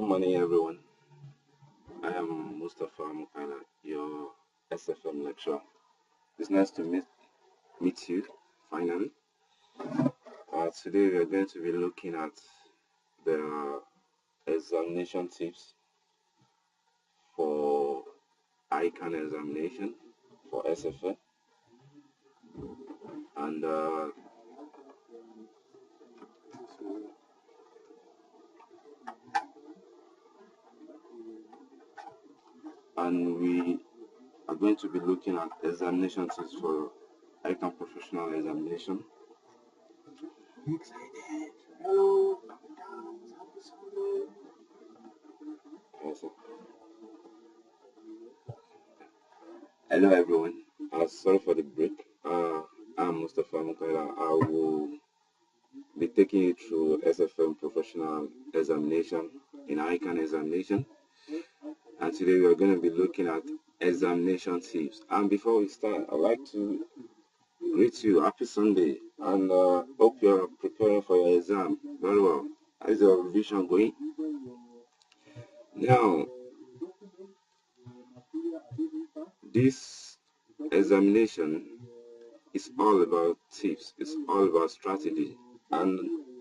Good morning, everyone. I am Mustafa Mukaila, your SFM lecturer. It's nice to meet you finally. Today we are going to be looking at the examination tips for ICAN examination for SFM, and we are going to be looking at examination tips for ICAN professional examination. I'm excited. Hello. Hello everyone. Sorry for the break. I'm Mustafa Mukaila. I will be taking you through SFM professional examination in ICAN examination. And today we are going to be looking at examination tips. And before we start, I'd like to greet you. Happy Sunday, and hope you're preparing for your exam very well. How is your revision going? Now, this examination is all about tips. It's all about strategy, and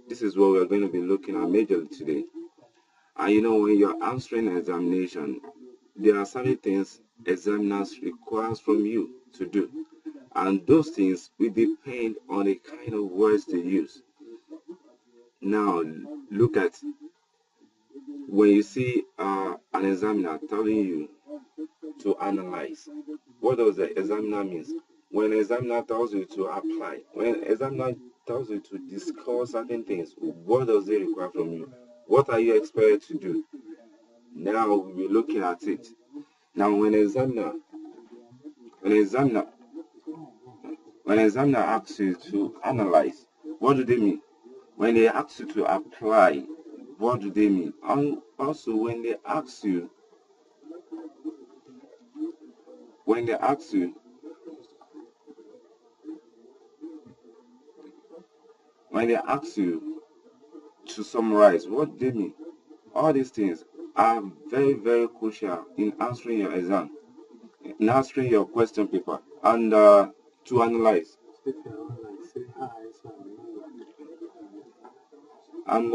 this is what we're going to be looking at majorly today. And you know, when you're answering an examination, there are certain things examiners requires from you to do, and those things will depend on the kind of words they use. Now, look at when you see an examiner telling you to analyze. What does the examiner mean? When an examiner tells you to apply, when an examiner tells you to discuss certain things, what does it require from you? What are you expected to do? Now we're looking at it. Now when an examiner asks you to analyze, what do they mean? When they ask you to apply, what do they mean? And also when they ask you to summarize, what do they mean? All these things are very, very crucial in answering your exam, in answering your question paper, and to analyze. And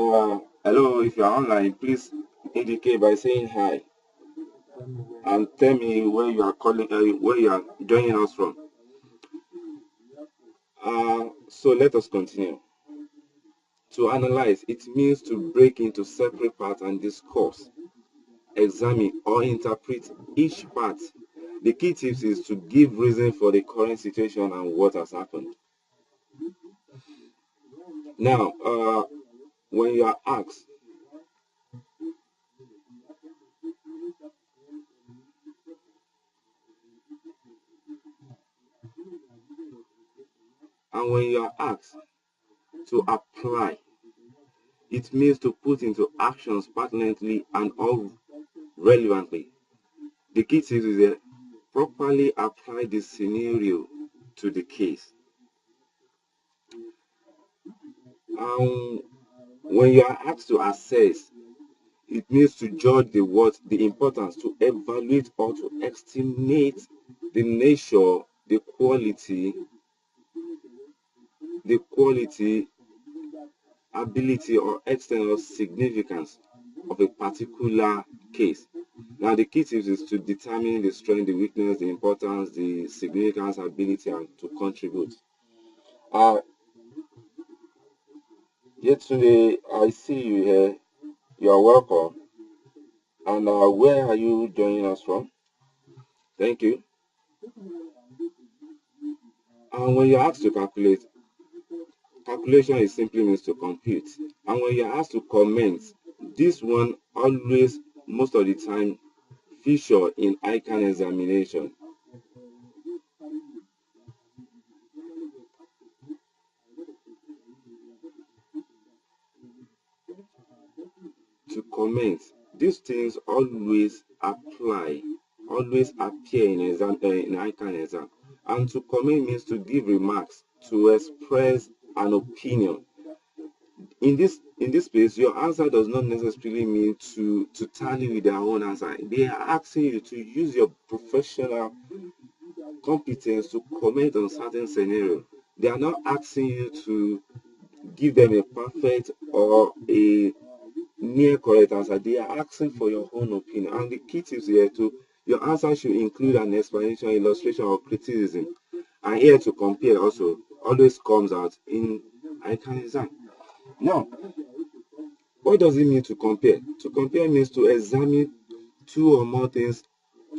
hello, if you're online, please indicate by saying hi and tell me where you are calling, where you are joining us from. So let us continue. To analyze, it means to break into separate parts and discuss, examine, or interpret each part. The key tips is to give reason for the current situation and what has happened. Now, when you are asked to apply, it means to put into actions pertinently and all relevantly. The key tips is that properly apply the scenario to the case. When you are asked to assess, it means to judge the importance, to evaluate or to estimate the nature, the quality, ability, or extent of significance of a particular case. Now, the key tips is to determine the strength, the weakness, the importance, the significance, ability, and to contribute. Yesterday, I see you here. You are welcome. And where are you joining us from? Thank you. And when you're asked to calculate, calculation is simply means to compute. And when you're asked to comment, this one always, most of the time, feature in ICAN examination. To comment, these things always appear in ICAN exam. And to comment means to give remarks, to express an opinion. in this place, your answer does not necessarily mean to tally with their own answer. They are asking you to use your professional competence to comment on certain scenario. They are not asking you to give them a perfect or a near correct answer. They are asking for your own opinion. And the key tips here to your answer should include an explanation, illustration, or criticism. And here to compare also always comes out in ICAN exam. Now, what does it mean to compare? To compare means to examine two or more things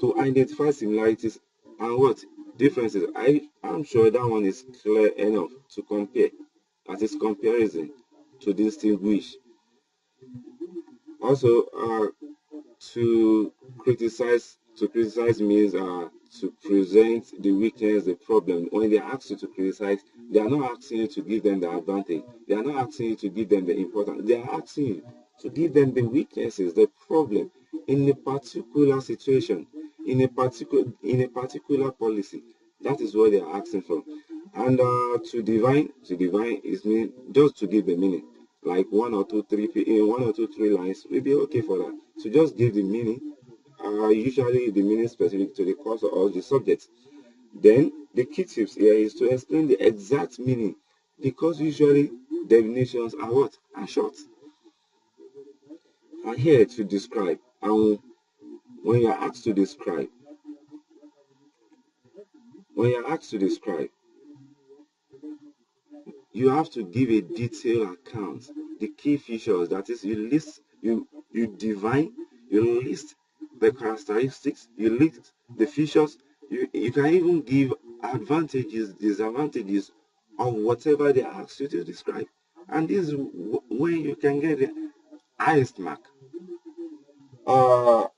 to identify similarities and what differences. I'm sure that one is clear enough. To compare, that is comparison, to distinguish. Also, to criticize means to present the weakness, the problem. When they ask you to criticize, they are not asking you to give them the advantage. They are not asking you to give them the importance. They are asking you to give them the weaknesses, the problem in a particular situation, in a particular policy. That is what they are asking for. And to divine is mean just to give the meaning. Like one or two, three lines will be okay for that. So just give the meaning. Usually the meaning specific to the course or the subject. Then the key tips here is to explain the exact meaning, because usually definitions are what? Are short. Are here to describe. And when you are asked to describe, you have to give a detailed account. The key features, that is, you list, you define, you list the characteristics, you list the features, you can even give advantages, disadvantages of whatever they ask you to describe. And this is where you can get the highest mark. I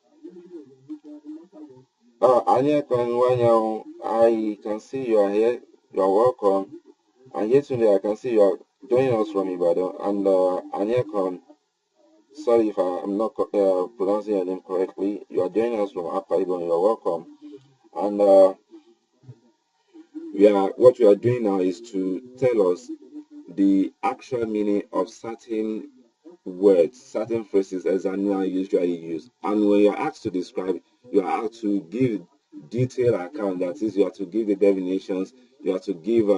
can see you are here. You are welcome. And yesterday I can see you are joining us from Ibadan. And Anyakon, sorry if I'm not pronouncing your name correctly. You are joining us from Akwa Ibom. You are welcome. And what we are doing now is to tell us the actual meaning of certain words, certain phrases examiners usually use. And when you are asked to describe, you are asked to give detailed account. That is, you have to give the definitions, you have to give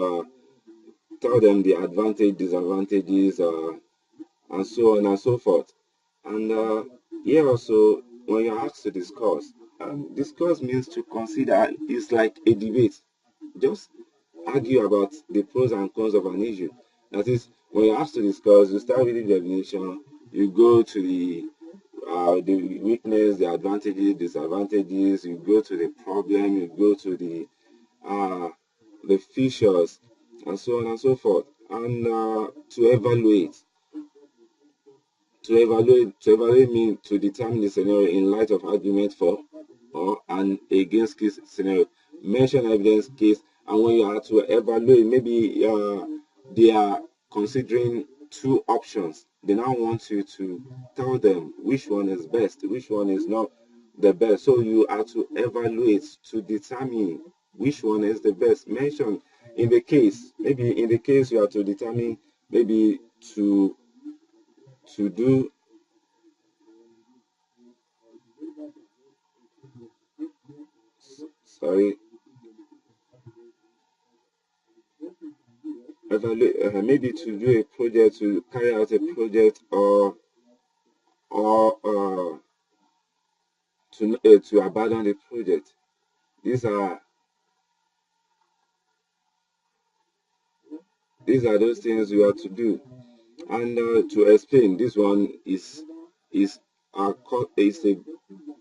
tell them the advantage, disadvantages, and so on and so forth. And here also, when you're asked to discuss, discuss means to consider. It's like a debate. Just argue about the pros and cons of an issue. That is, when you're asked to discuss, you start with the definition, you go to the weakness, the advantages, disadvantages, you go to the problem, you go to the features, and so on and so forth. And to evaluate means to determine the scenario in light of argument for or an against case scenario. Mention evidence case, and when you are to evaluate, maybe they are considering two options. They now want you to tell them which one is best, which one is not the best. So you are to evaluate to determine which one is the best. Mention in the case, maybe in the case you are to determine, maybe to do evaluate, maybe to do a project, to carry out a project, or to abandon the project. These are those things you have to do. And to explain, this one is a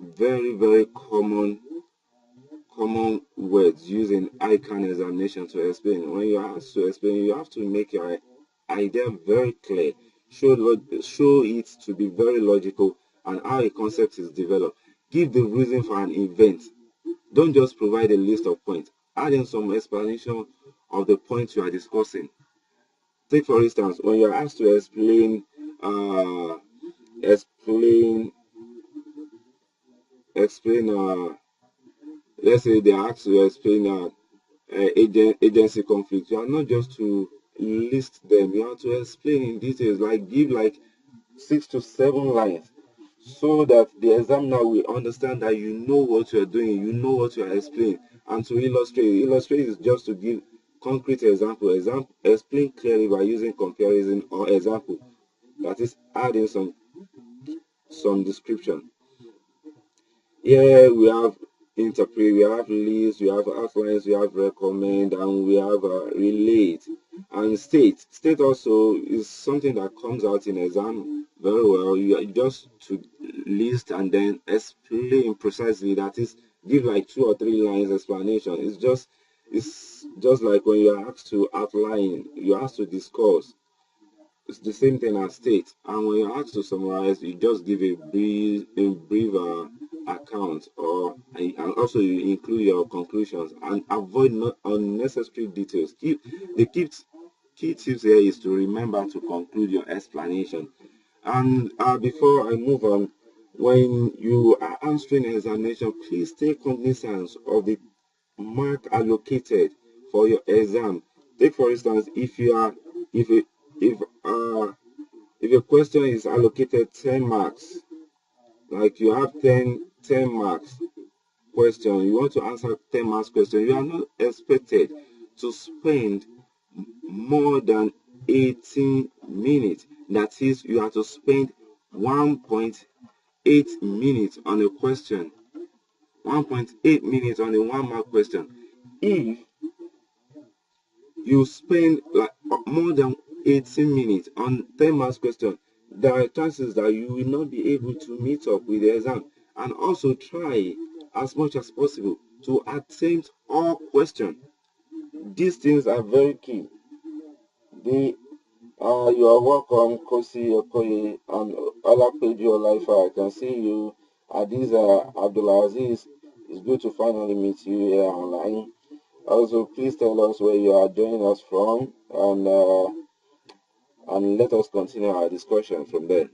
very, very common words used in ICAN examination to explain. When you are asked to explain, you have to make your idea very clear. Show it to be very logical and how a concept is developed. Give the reason for an event. Don't just provide a list of points. Add in some explanation of the points you are discussing. Take for instance, when you are asked to explain let's say they are asked to explain agency conflict. You are not just to list them. You have to explain in details, like give like 6 to 7 lines, so that the examiner will understand that you know what you are doing, you know what you are explaining. And to illustrate is just to give concrete example. Explain clearly by using comparison or example, that is adding some description. Here we have interpret, we have list, we have outlines, we have recommend, and we have relate. And state also is something that comes out in exam very well. You are just to list and then explain precisely, that is give like 2 or 3 lines explanation. It's just like when you are asked to outline, you are asked to discuss. It's the same thing as state. And when you're asked to summarize, you just give a brief account, and also you include your conclusions and avoid unnecessary details. The key tips here is to remember to conclude your explanation. And before I move on, when you are answering an examination, please take cognizance of the mark allocated for your exam. Take for instance, if a question is allocated 10 marks, like you have 10 marks question, you want to answer 10 marks question, you are not expected to spend more than 18 minutes. That is, you have to spend 1.8 minutes on a question, 1.8 minutes on a 1 mark question. If you spend like more than 18 minutes on 10 marks question, there are chances that you will not be able to meet up with the exam. And also try as much as possible to attempt all questions. These things are very key. You are welcome, Kosi Okoye and Olapeju Olaifa. I can see you. Adiz Abdulaziz. It's good to finally meet you here online. Also, please tell us where you are joining us from, and let us continue our discussion from there.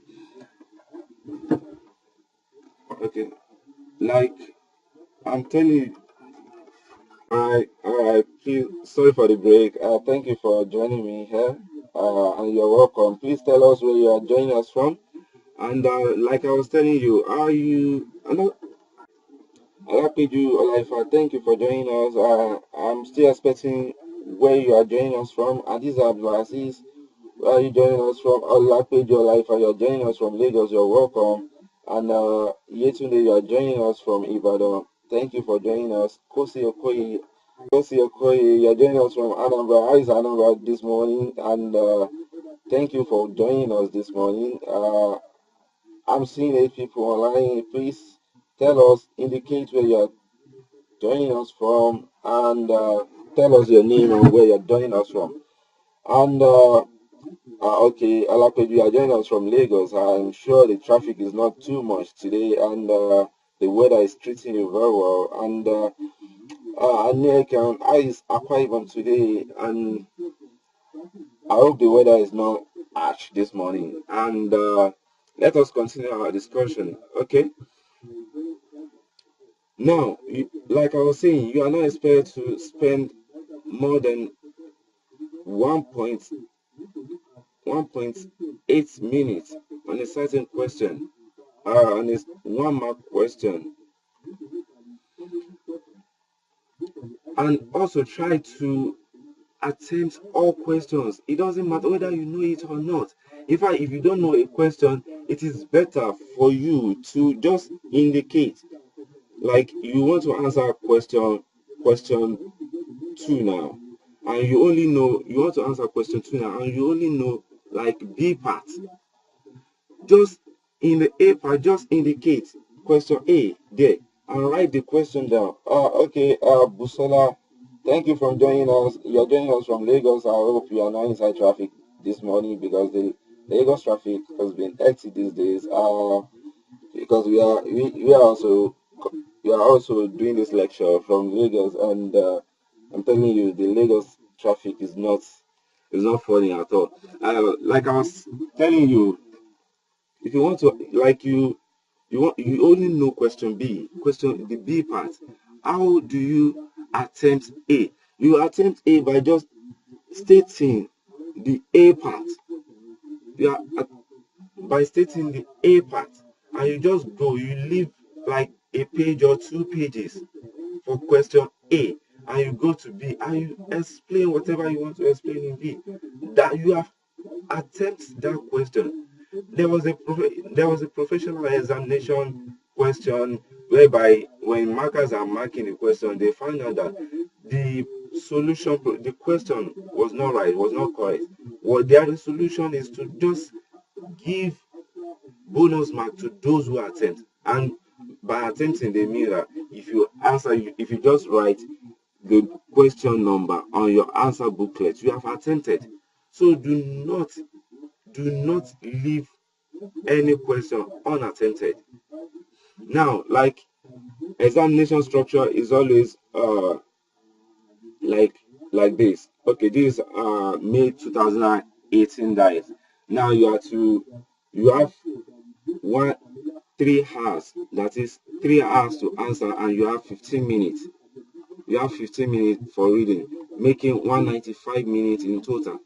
Okay, like I'm telling you, all right, please, sorry for the break. Thank you for joining me here, and you're welcome. Please tell us where you are joining us from, and like I was telling you, Alapeju Olaifa, thank you for joining us. I'm still expecting where you are joining us from. Adiz Abdulaziz, where are you joining us from? Alapeju Olaifa, you're joining us from Lagos, you're welcome. And Yetunde, you are joining us from Ibadan. Thank you for joining us. Kosi Okoye, you're joining us from Anambra. How is Anambra this morning? And thank you for joining us this morning. I'm seeing 8 people online. Please tell us, indicate where you're joining us from, and tell us your name and where you're joining us from. And okay, Alapeju, you are joining us from Lagos. I'm sure the traffic is not too much today, and the weather is treating you very well. And American, I is Akwa Ibom today, and I hope the weather is not harsh this morning. And let us continue our discussion. Okay. Now, like I was saying, you are not expected to spend more than 1.8 minutes on a certain question, on a 1 mark question. And also try to attempt all questions. It doesn't matter whether you know it or not. In fact, if you don't know a question, it is better for you to just indicate, like you want to answer question 2 now, and you want to answer question 2 now, and you only know like B part. Just in the A part, just indicate question A there and write the question down. Okay, Busola, thank you for joining us. You're joining us from Lagos. I hope you are not inside traffic this morning, because the Lagos traffic has been hectic these days. Because we are also doing this lecture from Lagos, and I'm telling you, the Lagos traffic is not funny at all. Like I was telling you, if you want to, like you only know question B, the B part. How do you attempt A? You attempt A by just stating the A part. You are by stating the A part, and you just go, you leave like a page or 2 pages for question A, and you go to B, and you explain whatever you want to explain in B. That you have attempted that question. There was a professional examination question whereby when markers are marking the question, they find out that the solution, the question was not right, was not correct. What their solution is to just give bonus mark to those who attempt. And by attempting, they mean that if you answer, if you just write the question number on your answer booklet, you have attempted. So do not leave any question unattempted. Now, like, examination structure is always like this. Okay, this is May 2018 diet. Now you have 3 hours, that is 3 hours to answer, and you have 15 minutes. You have 15 minutes for reading, making 195 minutes in total.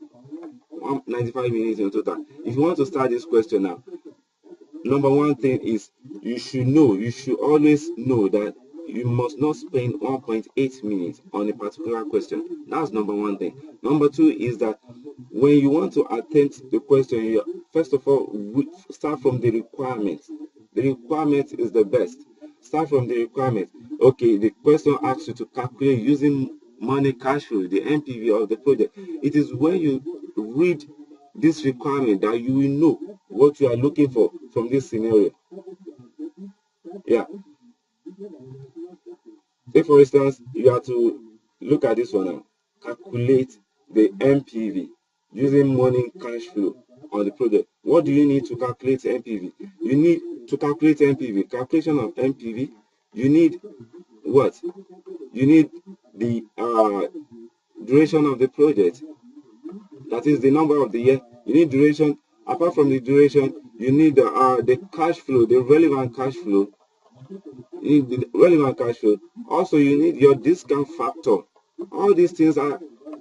195 minutes in total. If you want to start this question now, number one thing is you should always know that you must not spend 1.8 minutes on a particular question. That's number one thing. Number two is that when you want to attempt the question, you first of all start from the requirement. The requirement is the best. Start from the requirement. Okay, the question asks you to calculate using money cash flow, the NPV of the project. It is when you read this requirement that you will know what you are looking for from this scenario. Yeah. Say for instance, you have to look at this one now. Calculate the NPV using money cash flow on the project. What do you need to calculate NPV? You need to calculate NPV. Calculation of NPV. You need what? You need the duration of the project. That is the number of the year. You need duration. Apart from the duration, you need the cash flow, the relevant cash flow. You need the relevant cash flow. Also, you need your discount factor. All these things are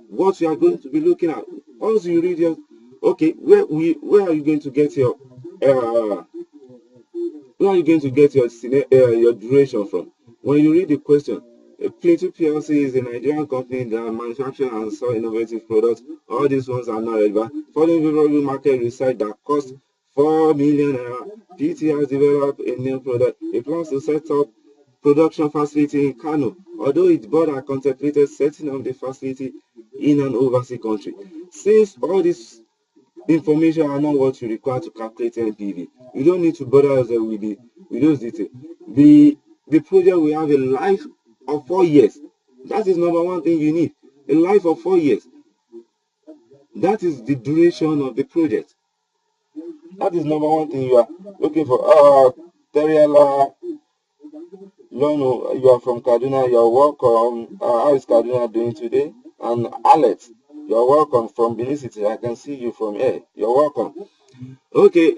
what you are going to be looking at. Also, you read your where are you going to get your your duration from? When you read the question, Plato PLC is a Nigerian company that manufactures and sells innovative products. All these ones are not relevant. Following favorable market research that cost 4 million naira, PT has developed a new product. It plans to set up production facility in Kano, although its board had contemplated setting up the facility in an overseas country. Since all this information are not what you require to calculate NPV, you don't need to bother yourself with those details. The project will have a life of 4 years. That is number one thing you need. A life of 4 years. That is the duration of the project. That is number one thing you are looking for. Teriela Lono, you are from Kaduna. You are welcome. How is Kaduna doing today? And Alex, you are welcome from Benin City. I can see you from here. You are welcome. Okay.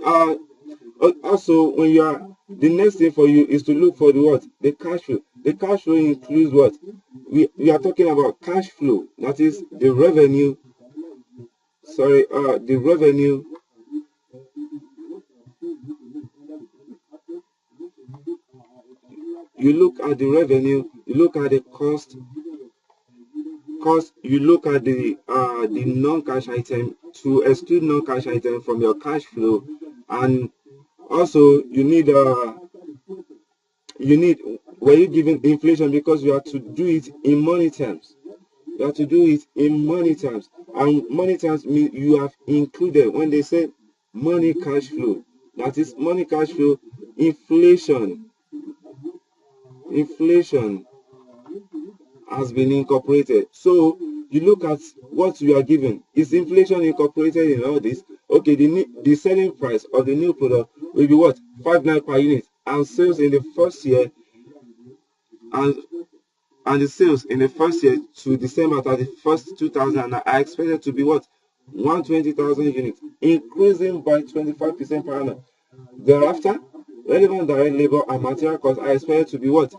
Also, when you are, the next thing for you is to look for the what? The cash flow. The cash flow includes what? We are talking about cash flow. That is the revenue. Sorry, the revenue. You look at the revenue. You look at the cost. You look at the non-cash item to exclude non-cash item from your cash flow, and also you need were you given inflation, because you have to do it in money terms. You have to do it in money terms, and money terms mean you have included when they say money cash flow. That is money cash flow. Inflation has been incorporated. So you look at what you are given. Is inflation incorporated in all this? Okay, the selling price of the new product will be what? 5 naira per unit, and sales in the first year and the sales in the first year to December 31st, 2000 are expected to be what? 120,000 units, increasing by 25% per annum. Thereafter, relevant direct labor and material costs are expected to be what?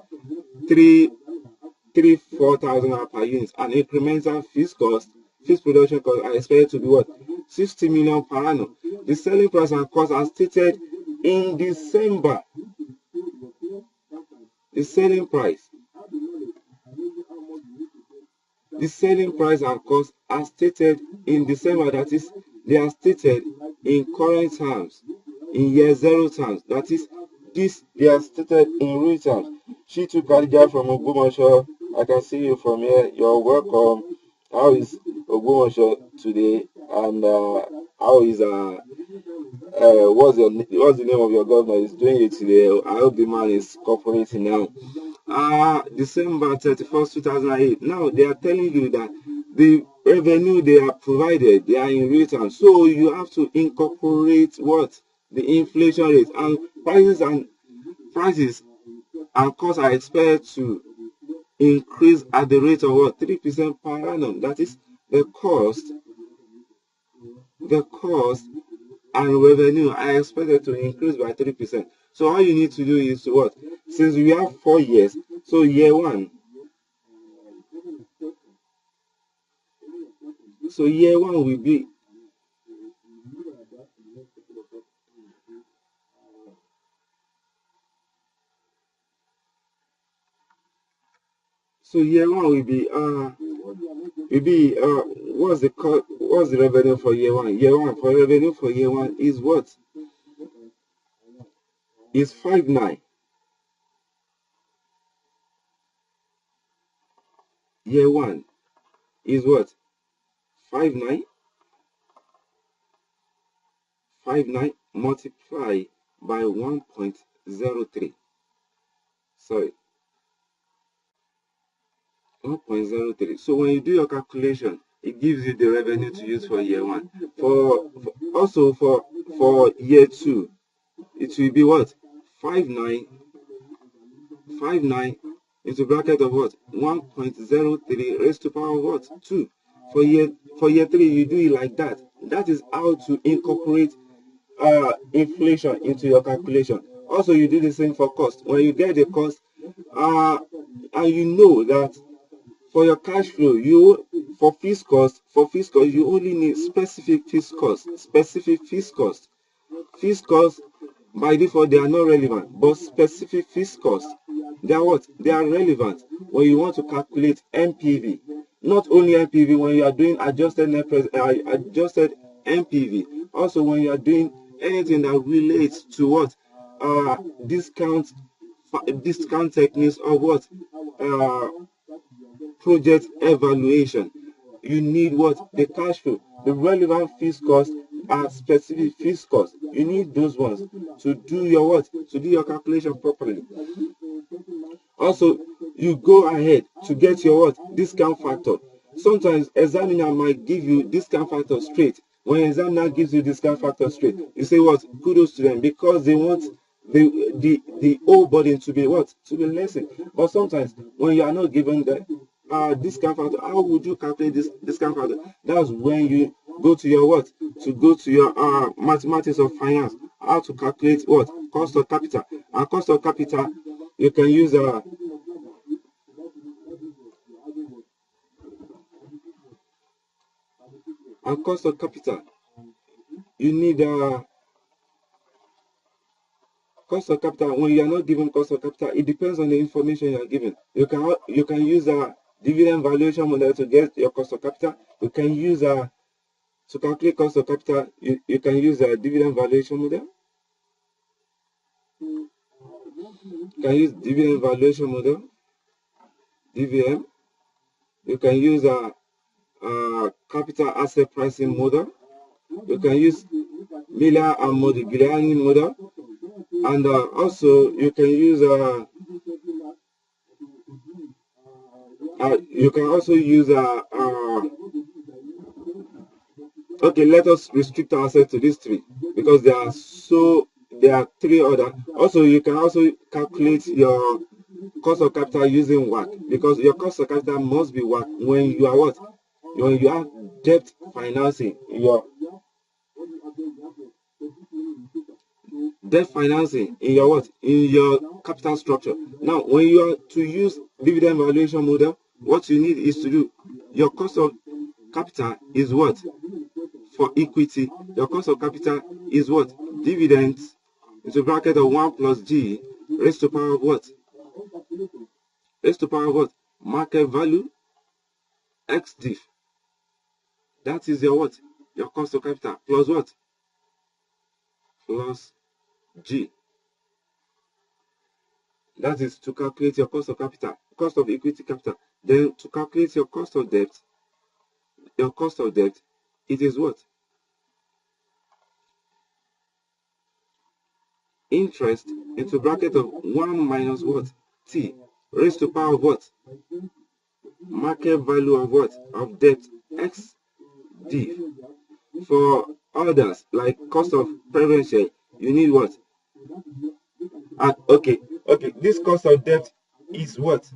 4,000 per unit, and incremental fixed cost fixed production costs are expected to be what? 60 million per annum. The selling price and cost are stated in December. The selling price and cost are stated in December. That is, they are stated in current terms, in year zero terms. That is, this they are stated in real terms. Shitu Kadija from Ogbomoso, I can see you from here. You're welcome. How is Ogbomoso today? And how is what's the name of your governor is doing it today? I hope the man is cooperating now. December 31st, 2008. Now they are telling you that the revenue they are provided, they are in real time. So you have to incorporate what? The inflation rate, and prices and costs are expected to increase at the rate of what? 3% per annum. That is, the cost and revenue are expected to increase by 3%. So all you need to do is to what? Since we have 4 years, so year one will be what's the revenue for year one? Revenue for year one is what? Is 59. Year one is what? 59 multiplied by 1.03. Sorry, 1.03. So when you do your calculation, it gives you the revenue to use for year one. For year two, it will be what? 59 into bracket of what? 1.03 raised to power of what? 2. For year 3, you do it like that. That is how to incorporate inflation into your calculation. Also, you do the same for cost. When you get the cost, and you know that for your cash flow, for fixed cost, you only need specific fixed cost. Fixed cost, by default, they are not relevant, but specific fixed costs, they are what? They are relevant when you want to calculate MPV. Not only MPV, when you are doing adjusted MPV. Also, when you are doing anything that relates to what? Discount techniques of what? Project evaluation. You need what? The cash flow. The relevant fixed costs are specific fixed costs. You need those ones to do your what? To do your calculation properly. Also, you go ahead to get your what? Discount factor. Sometimes examiner might give you discount factor straight. When examiner gives you discount factor straight, you say what? Kudos to them, because they want the whole burden to be what? To be lessened. But sometimes when you are not given the discount factor, how would you calculate this discount factor? That's when you go to your what? To go to your mathematics of finance. How to calculate what? Cost of capital. And cost of capital, you can use and cost of capital. You need cost of capital. When you are not given cost of capital, it depends on the information you are given. You can use a dividend valuation model to get your cost of capital. You can use to calculate cost of capital. You can use a dividend valuation model. You can use dividend valuation model, DVM. You can use a capital asset pricing model. You can use Miller and Modigliani model, and also you can use okay, let us restrict ourselves to these three because there are 3 other. Also, you can also calculate your cost of capital using WACC, because your cost of capital must be WACC when you are what? When you have debt financing, in your what? In your capital structure. Now, when you are to use dividend valuation model, what you need is to do your cost of capital is what? For equity, your cost of capital is what? Dividends into bracket of 1 plus G raised to power of what? Raised to power of what? Market value X div. That is your what? Your cost of capital plus what? Plus G. That is to calculate your cost of capital, cost of equity capital. Then to calculate your cost of debt, it is what? Interest into bracket of 1 minus what? T raised to power of what? Market value of what? Of debt X div. For others, like cost of preference share, you need what? And okay, this cost of debt is what?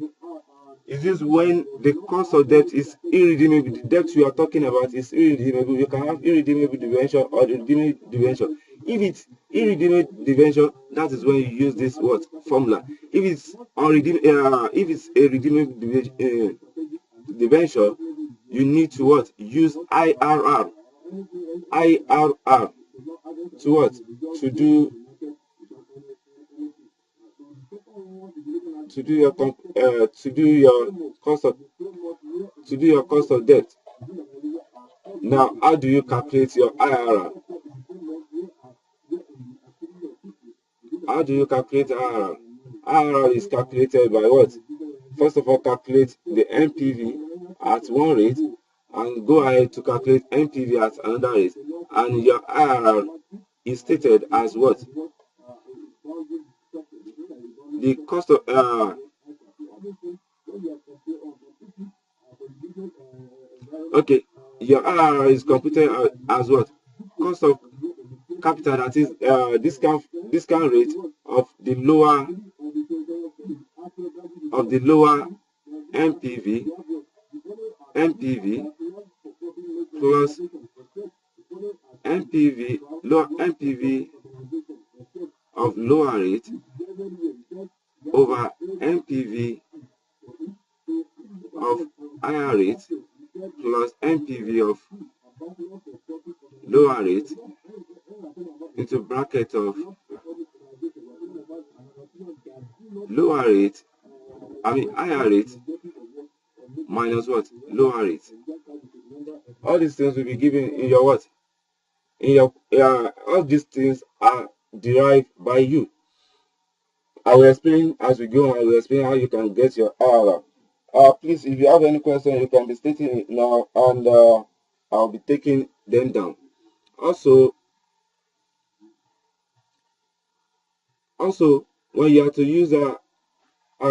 Is this when the cost of debt is irredeemable? The debt you are talking about is irredeemable. You can have irredeemable debenture or redeemable debenture. If it's irredeemable debenture, that is when you use this what? Formula. If it's unredeemable, if it's a redeemable debenture, you need to what? Use IRR. IRR to what? To do your cost of debt. Now, how do you calculate your IRR? How do you calculate IRR? IRR is calculated by what? First of all, calculate the NPV at one rate and go ahead to calculate NPV at another rate, and your IRR is stated as what? The cost of okay, your IRR is computed as what? Cost of capital, that is discount rate of the lower NPV plus lower NPV of lower rate over NPV of higher rate plus NPV of lower rate into bracket of higher rate minus what? Lower rate. All these things will be given in your what? In your all these things are derived by you. I will explain as we go. I will explain how you can get your IRR. Please, if you have any question, you can be stating it now, and I'll be taking them down. Also, when you have to use a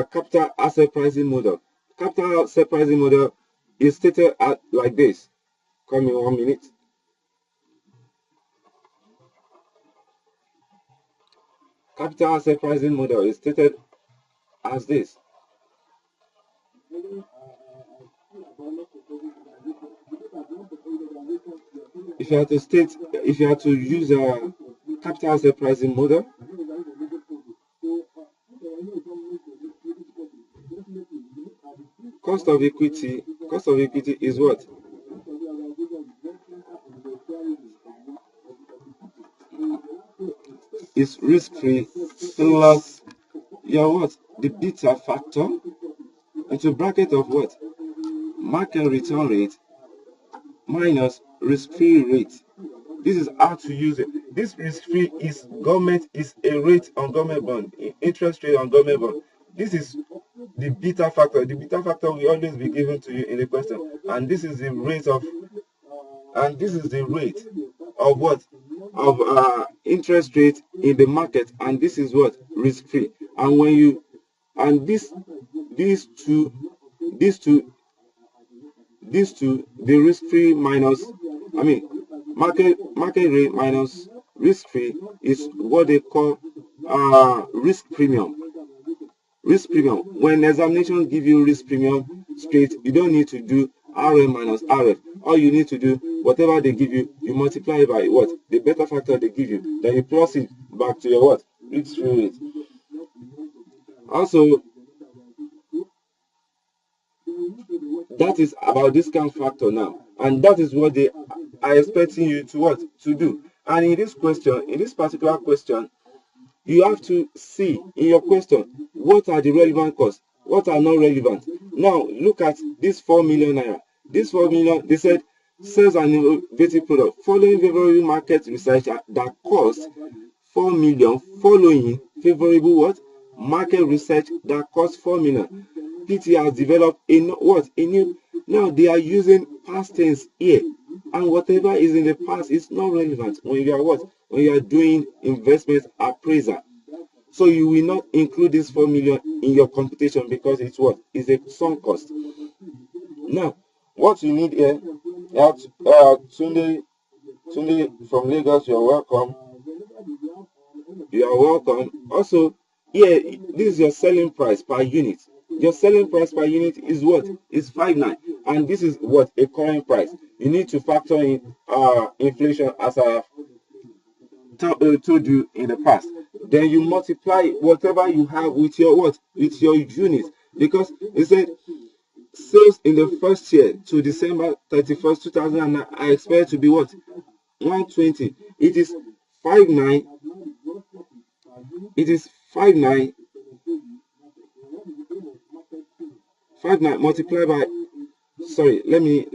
capital asset pricing model, capital asset pricing model is stated like this. Come in 1 minute. Capital asset pricing model is stated as this. If you have to use a capital asset pricing model, cost of equity is what? Is risk-free plus your what? The beta factor into bracket of what? Market return rate minus risk-free rate. This is how to use it. This risk-free is a rate on government bond, interest rate on government bond. This is the beta factor. The beta factor will always be given to you in the question, and this is the rate of what? Of interest rate in the market, and this is what? Risk-free. And when you these two, the risk-free minus, market rate minus risk-free is what they call risk premium. Risk premium. When examination give you risk premium straight, you don't need to do RM minus RF. All you need to do, whatever they give you, you multiply by what? The beta factor they give you. Then you plus it back to your what? Risk-free rate. Also, that is about discount factor now. and that is what they are expecting you to what to do. And in this question, in this particular question, you have to see in your question what are the relevant costs, what are not relevant. Now look at this 4 million naira. This 4 million, they said sales an innovative product following favorable market research that cost 4 million, following favorable what market research that cost 4 million. PT has developed a new. Now they are using past tense here, and whatever is in the past is not relevant when you are when you are doing investment appraisal. So you will not include this 4 million in your computation because it's is a sunk cost. Now what you need here, Tunde from Lagos, you are welcome. You are welcome. Also, here, this is your selling price per unit. Your selling price per unit is what? Is 59, and this is what a current price. You need to factor in inflation, as I have told you in the past. Then you multiply whatever you have with your with your unit, because it said sales in the first year to December 31st, 2009 I expect to be 120. It is 59. It is 59 multiplied by, sorry, let me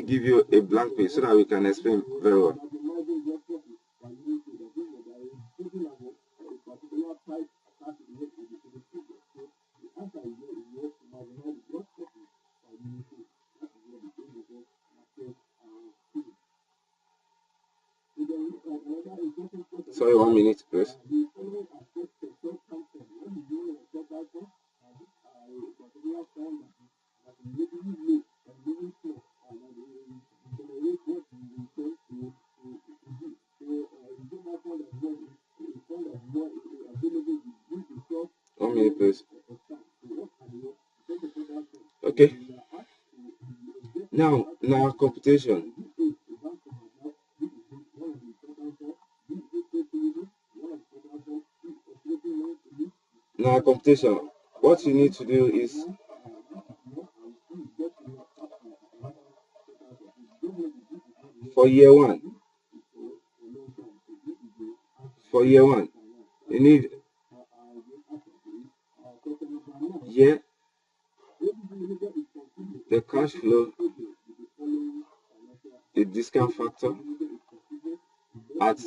give you a blank page so that we can explain very well. Sorry, 1 minute, please. Please. Okay. Now computation. Now computation. What you need to do is for year one. For year one, you need the cash flow, the discount factor at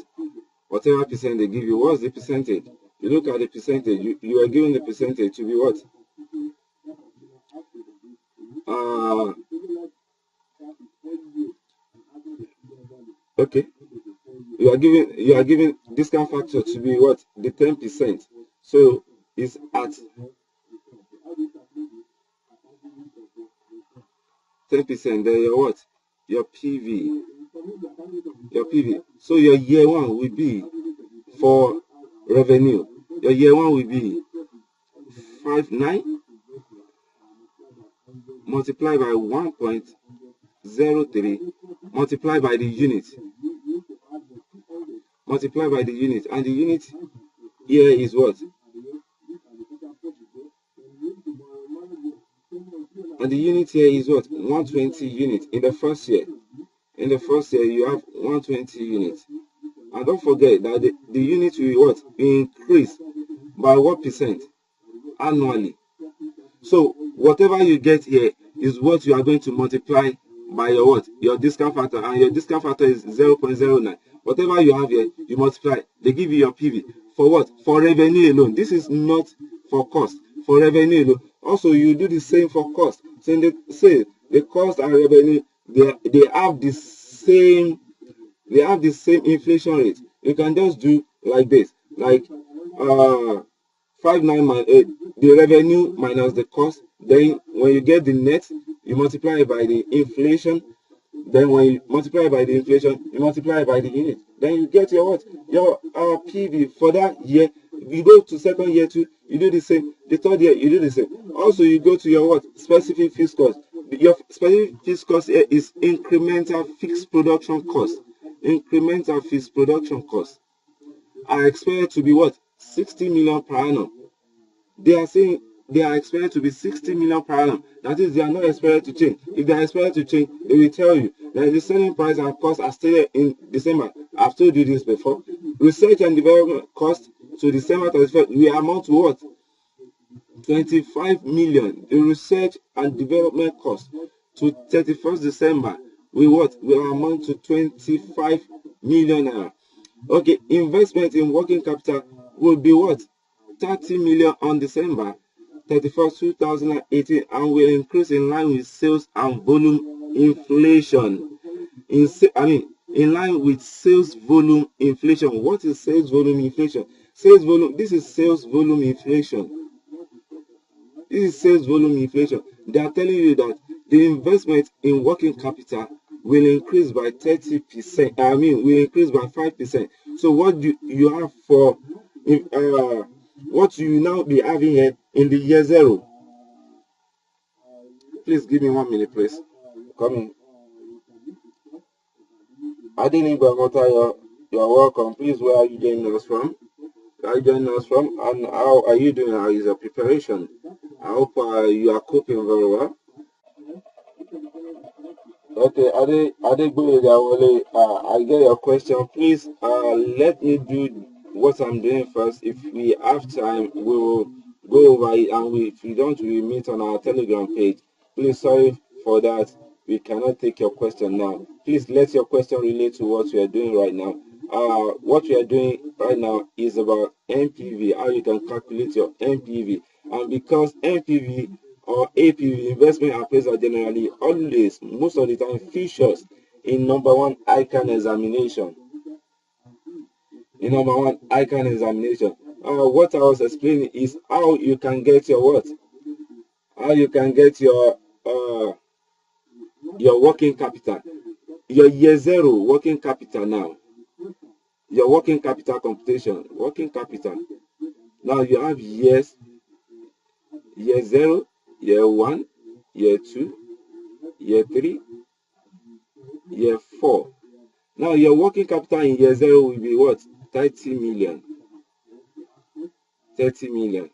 whatever percent they give you. What's the percentage? You look at the percentage. You are given the percentage to be what? Okay. You are given discount factor to be what? The 10%. So it's at 10%. Then your what? Your PV. Your PV. So your year one will be for revenue. Your year one will be 59 multiplied by 1.03 multiplied by the unit. Multiplied by the unit, and the unit here is what? And the unit here is what? 120 units in the first year. In the first year, you have 120 units. And don't forget that the unit will what? Increase by what percent? Annually. So whatever you get here is what you are going to multiply by your what? Your discount factor, and your discount factor is 0.09. Whatever you have here, you multiply. They give you your PV. For what? For revenue alone. This is not for cost. For revenue alone. Also, you do the same for cost. So they say the cost and revenue, they have the same inflation rate. You can just do like this, like 59 the revenue minus the cost. Then when you get the net, you multiply it by the inflation. Then when you multiply by the inflation, you multiply by the unit. Then you get your what? Your PV for that year. You go to second year too, you do the same. The third year, you do the same. Also, you go to your what? Specific fixed cost. Your specific fixed cost here is incremental fixed production cost. Incremental fixed production cost. I expect it to be what? 60 million per annum. They are saying they are expected to be 60 million per annum. That is, they are not expected to change. If they are expected to change, they will tell you that the selling price and cost are stated in December. I've told you this before. Research and development cost to December 31st will amount to what? 25 million. The research and development cost to 31st December will amount to 25 million naira. Okay, investment in working capital will be what? 30 million on December 31st, 2018, and will increase in line with sales and volume inflation. In line with sales volume inflation. What is sales volume inflation? Sales volume, this is sales volume inflation. This is sales volume inflation. They are telling you that the investment in working capital will increase by 30%. Will increase by 5%. So what do you have for what you now be having here in the year zero? Please give me 1 minute, please. Coming. Adinigba, you're welcome. Please, where are you joining us from? Where are you joining us from? And how are you doing? How is your preparation? I hope you are coping very well. Okay, I get your question. Please, let me do what I'm doing first. If we have time, we will go over it, and if we don't, we meet on our Telegram page. Please, sorry for that. We cannot take your question now. Please let your question relate to what we are doing right now. What we are doing right now is about NPV, how you can calculate your NPV. And because NPV or APV, investment appraisal, generally always, most of the time, features in number one ICAN examination. In number one ICAN examination. What I was explaining is how you can get your what? How you can get your working capital. Your year zero working capital now. Your working capital computation. Working capital. Now you have years, year zero, year 1, year 2, year 3, year 4. Now your working capital in year 0 will be what? 30 million. 30 million.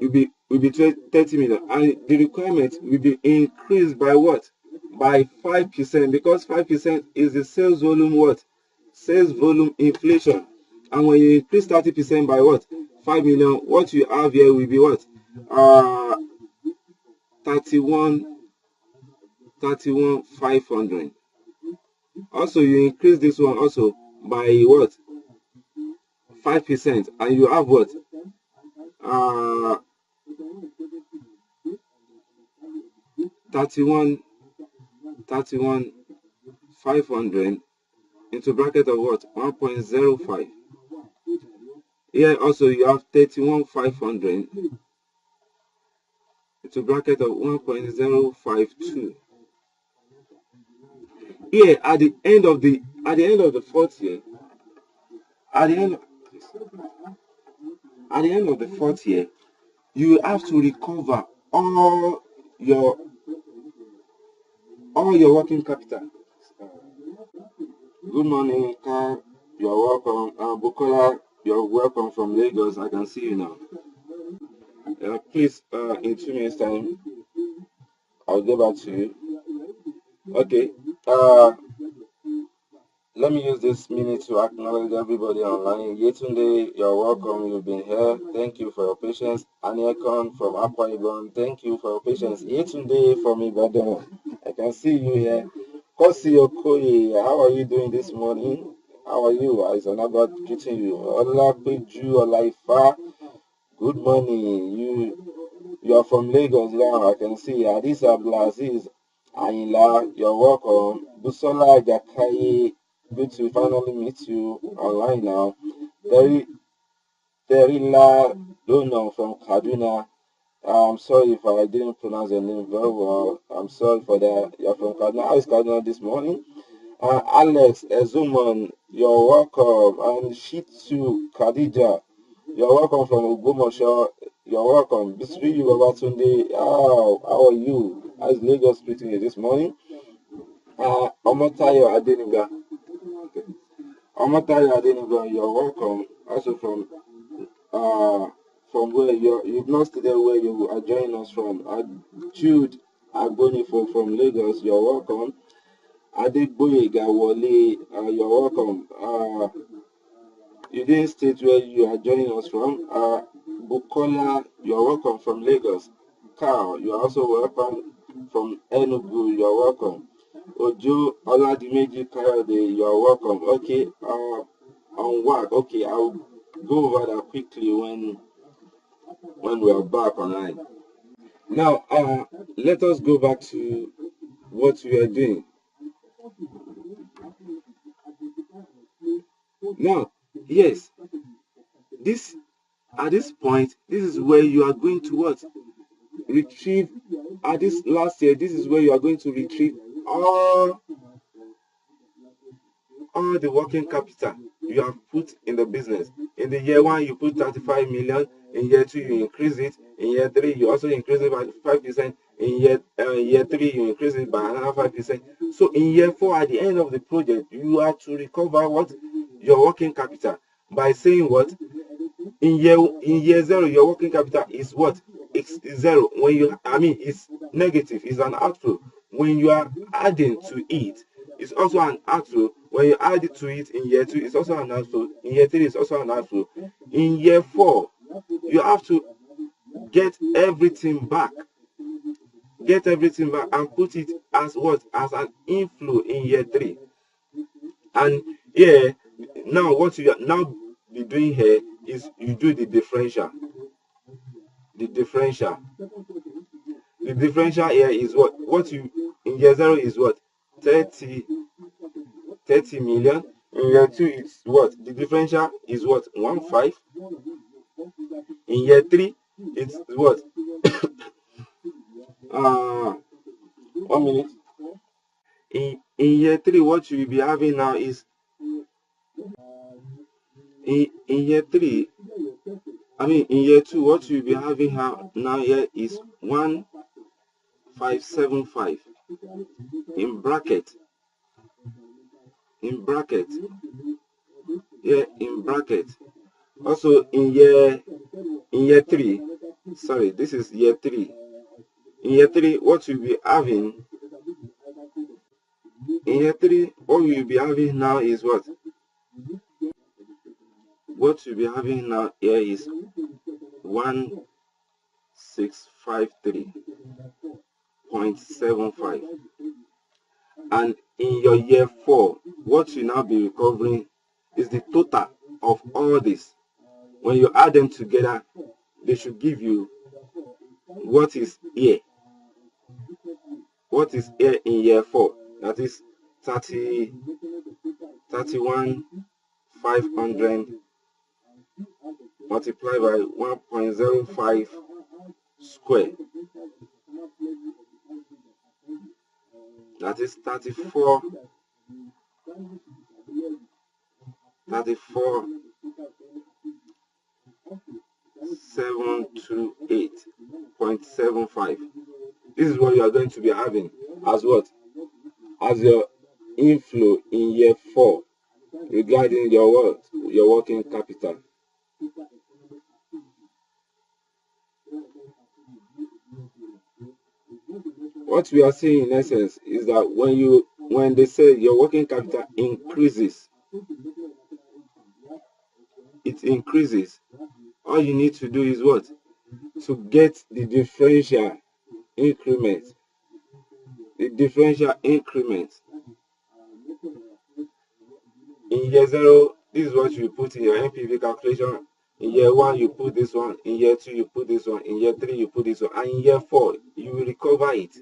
Will be 30 million. And the requirement will be increased by what? By 5%, because 5% is the sales volume what? Sales volume inflation. And when you increase 30% by what? 5 million, what you have here will be what? 31,500. Also, you increase this one also by what? 5%, and you have what? 31,500 into bracket of what? 1.05. Here also you have 31,500 into bracket of 1.052. Here at the end of the fourth year, at the end of the fourth year, you have to recover all your working capital. Good morning, Carl. You're welcome. Bukola, you're welcome from Lagos. I can see you now. Please, in 2 minutes time, I'll get back to you. Okay. Let me use this minute to acknowledge everybody online. Yetunde, you're welcome. You've been here. Thank you for your patience. Aniekon from Akwa Ibom, thank you for your patience. Yetunde from Ibadan, I can see you here. Kosi Okoye, how are you doing this morning? How are you? Is another greeting you. Olapeju Olaifa, good morning. You are from Lagos now. I can see Adis Abdulaziz Ayinla, you're welcome. Busola Jakaye, good to finally meet you online now. Terila Dono from Kaduna. I'm sorry if I didn't pronounce your name very well. I'm sorry for that. You're from Kaduna. How is Kaduna this morning? Alex Ezuman, you're welcome. And Shitu Khadija, you're welcome from Ogbomoso. You're welcome. Bisri Babatunde, how are you? How is Lagos treating you this morning? Omotayo Adeniga. Okay. Omotayo Adeniga, you're welcome. Also from from where you've not stated where you are joining us from. Jude Agbonifo from Lagos, you're welcome. Adegboyega Wole, you're welcome. You didn't state where you are joining us from. Bukola, you're welcome from Lagos. Carl, you're also welcome from Enugu, you're welcome. Ojo Oladimeji Kayode, you're welcome. Okay, on work. Okay, I'll go over that quickly when we are back online. Now, let us go back to what we are doing. Now, yes, at this point, this is where you are going to what? Retrieve. At this last year, this is where you are going to retrieve all the working capital you have put in the business. In the year 1, you put 35 million. In year 2, you increase it. In year 3, you also increase it by 5%. In year 3, you increase it by another 5%. So in year 4, at the end of the project, you have to recover what? Your working capital by saying what? In year 0, your working capital is what? It's 0. When it's negative. It's an outflow. When you are adding to it, it's also an outflow. When you add it to it in year 2, it's also an outflow. In year 3, it's also an outflow. In year 4, you have to get everything back. Get everything back and put it as what? As an inflow in year 3. And here, now what you are now be doing here is you do the differential. The differential here is what? What you in year 0 is what? 30 million. In year 2, it's what? The differential is what? 15. In year 3, it's what? 1 minute. In year 3, what you will be having now is in year 3. In year 2, what you will be having now here is 1575 in bracket. Yeah, in bracket. Also in year 3, sorry, this is year 3. In year 3, what you'll be having in year 3, what you'll be having now is what? What you'll be having now here is 1653.75. And in your year 4, what you now be recovering is the total of all this. When you add them together, they should give you what is here. What is here in year 4? That is 31,500 multiplied by 1.05 square. That is 34,728.75. This is what you are going to be having as what? As your inflow in year 4 regarding your working capital. What we are saying in essence is that when they say your working capital increases, it increases. All you need to do is what? To get the differential increment. The differential increment. In year 0, this is what you put in your NPV calculation. In year 1, you put this one. In year 2, you put this one. In year 3, you put this one. And in year 4, you will recover it.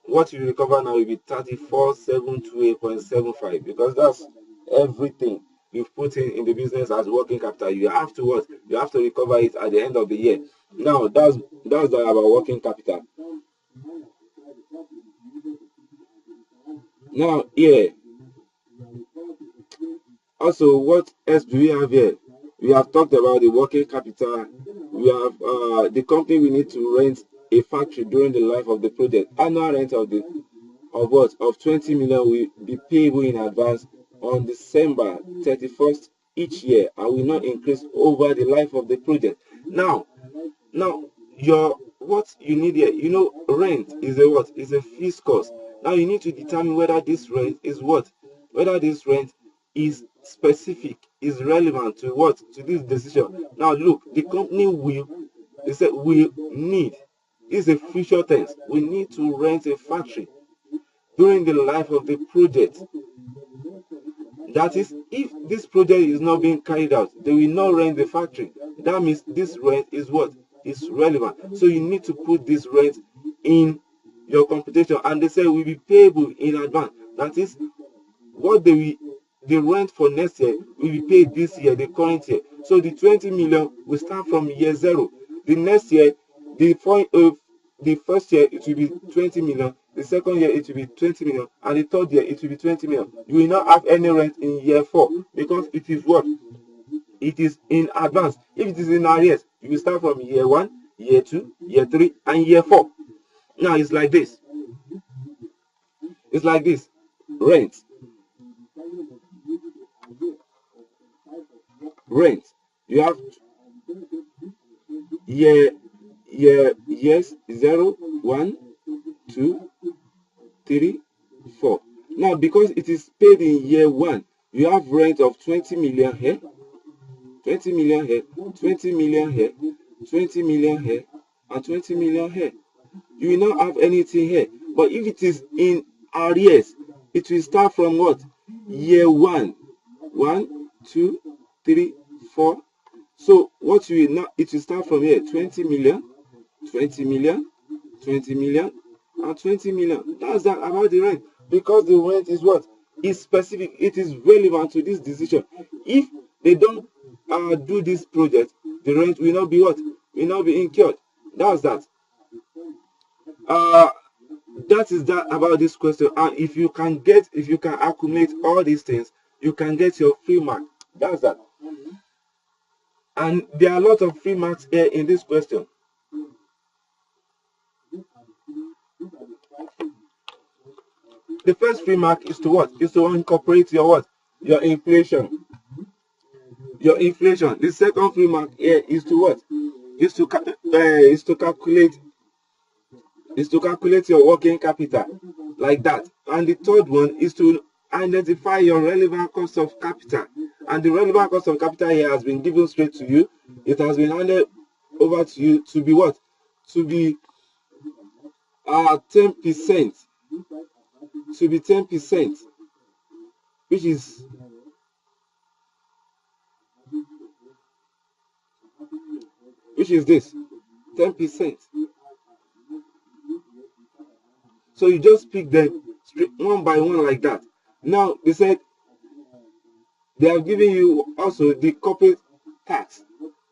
What you recover now will be 34,728.75, because that's everything you've put in the business as working capital. You have to what? You have to recover it at the end of the year. Now that's about working capital. Now here, also, what else do we have here? We have talked about the working capital. We have the company we need to rent a factory during the life of the project. Annual rent of 20 million will be payable in advance on December 31st, each year and will not increase over the life of the project. Now your what you need here, you know, rent is a what? Is a fixed cost. Now you need to determine whether this rent is what? Whether this rent is specific, is relevant to what? To this decision. Now look, the company will, they said we need, is a future tense. We need to rent a factory during the life of the project. That is, if this project is not being carried out, they will not rent the factory. That means this rent is what? Is relevant. So you need to put this rent in your computation, and they say will be payable in advance. That is, what the rent for next year will be paid this year, the current year. So the 20 million will start from year 0. The next year, the first year it will be 20 million, the second year it will be 20 million, and the third year it will be 20 million. You will not have any rent in year 4 because it is what? It is in advance. If it is in arrears, you will start from year 1, year 2, year 3, and year 4. Now it's like this. It's like this. Rent. You have years 0, 1, 2, 3, 4. Now because it is paid in year 1, you have rent of 20 million here, 20 million here, 20 million here, 20 million here, and 20 million here. You will not have anything here. But if it is in arrears, it will start from what? Year 1. 1, 2, 3, 4. So what you will not, it will start from here. 20 million, 20 million, 20 million, and 20 million. That's that about the rent. Because the rent is what? Is specific. It is relevant to this decision. If they don't do this project, the rent will not be what? Will not be incurred. That's that. That is that about this question. And if you can accumulate all these things, you can get your free mark. That's that. And there are a lot of free marks here in this question. The first free mark is to what? Is to incorporate your what? Your inflation. Your inflation. The second free mark here is to what? Is to calculate your working capital, like that. And the third one is to identify your relevant cost of capital. And the relevant cost of capital here has been given straight to you. It has been handed over to you to be what? To be 10%. To be 10%, which is this 10%. So you just pick them one by one like that. Now they said they have given you also the corporate tax.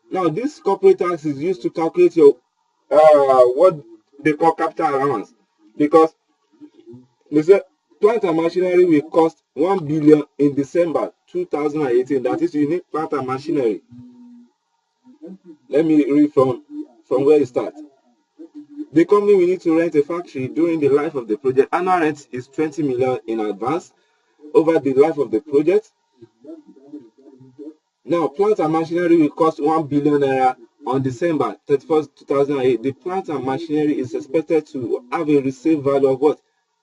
Now this corporate tax is used to calculate your what they call capital allowance, because they said plant and machinery will cost 1 billion in December 2018. That is, you need plant and machinery. Let me read from where it starts. The company will need to rent a factory during the life of the project. Annual rent is 20 million in advance over the life of the project. Now, plant and machinery will cost 1 billion naira on December 31st, 2008. The plant and machinery is expected to have a resale value of what?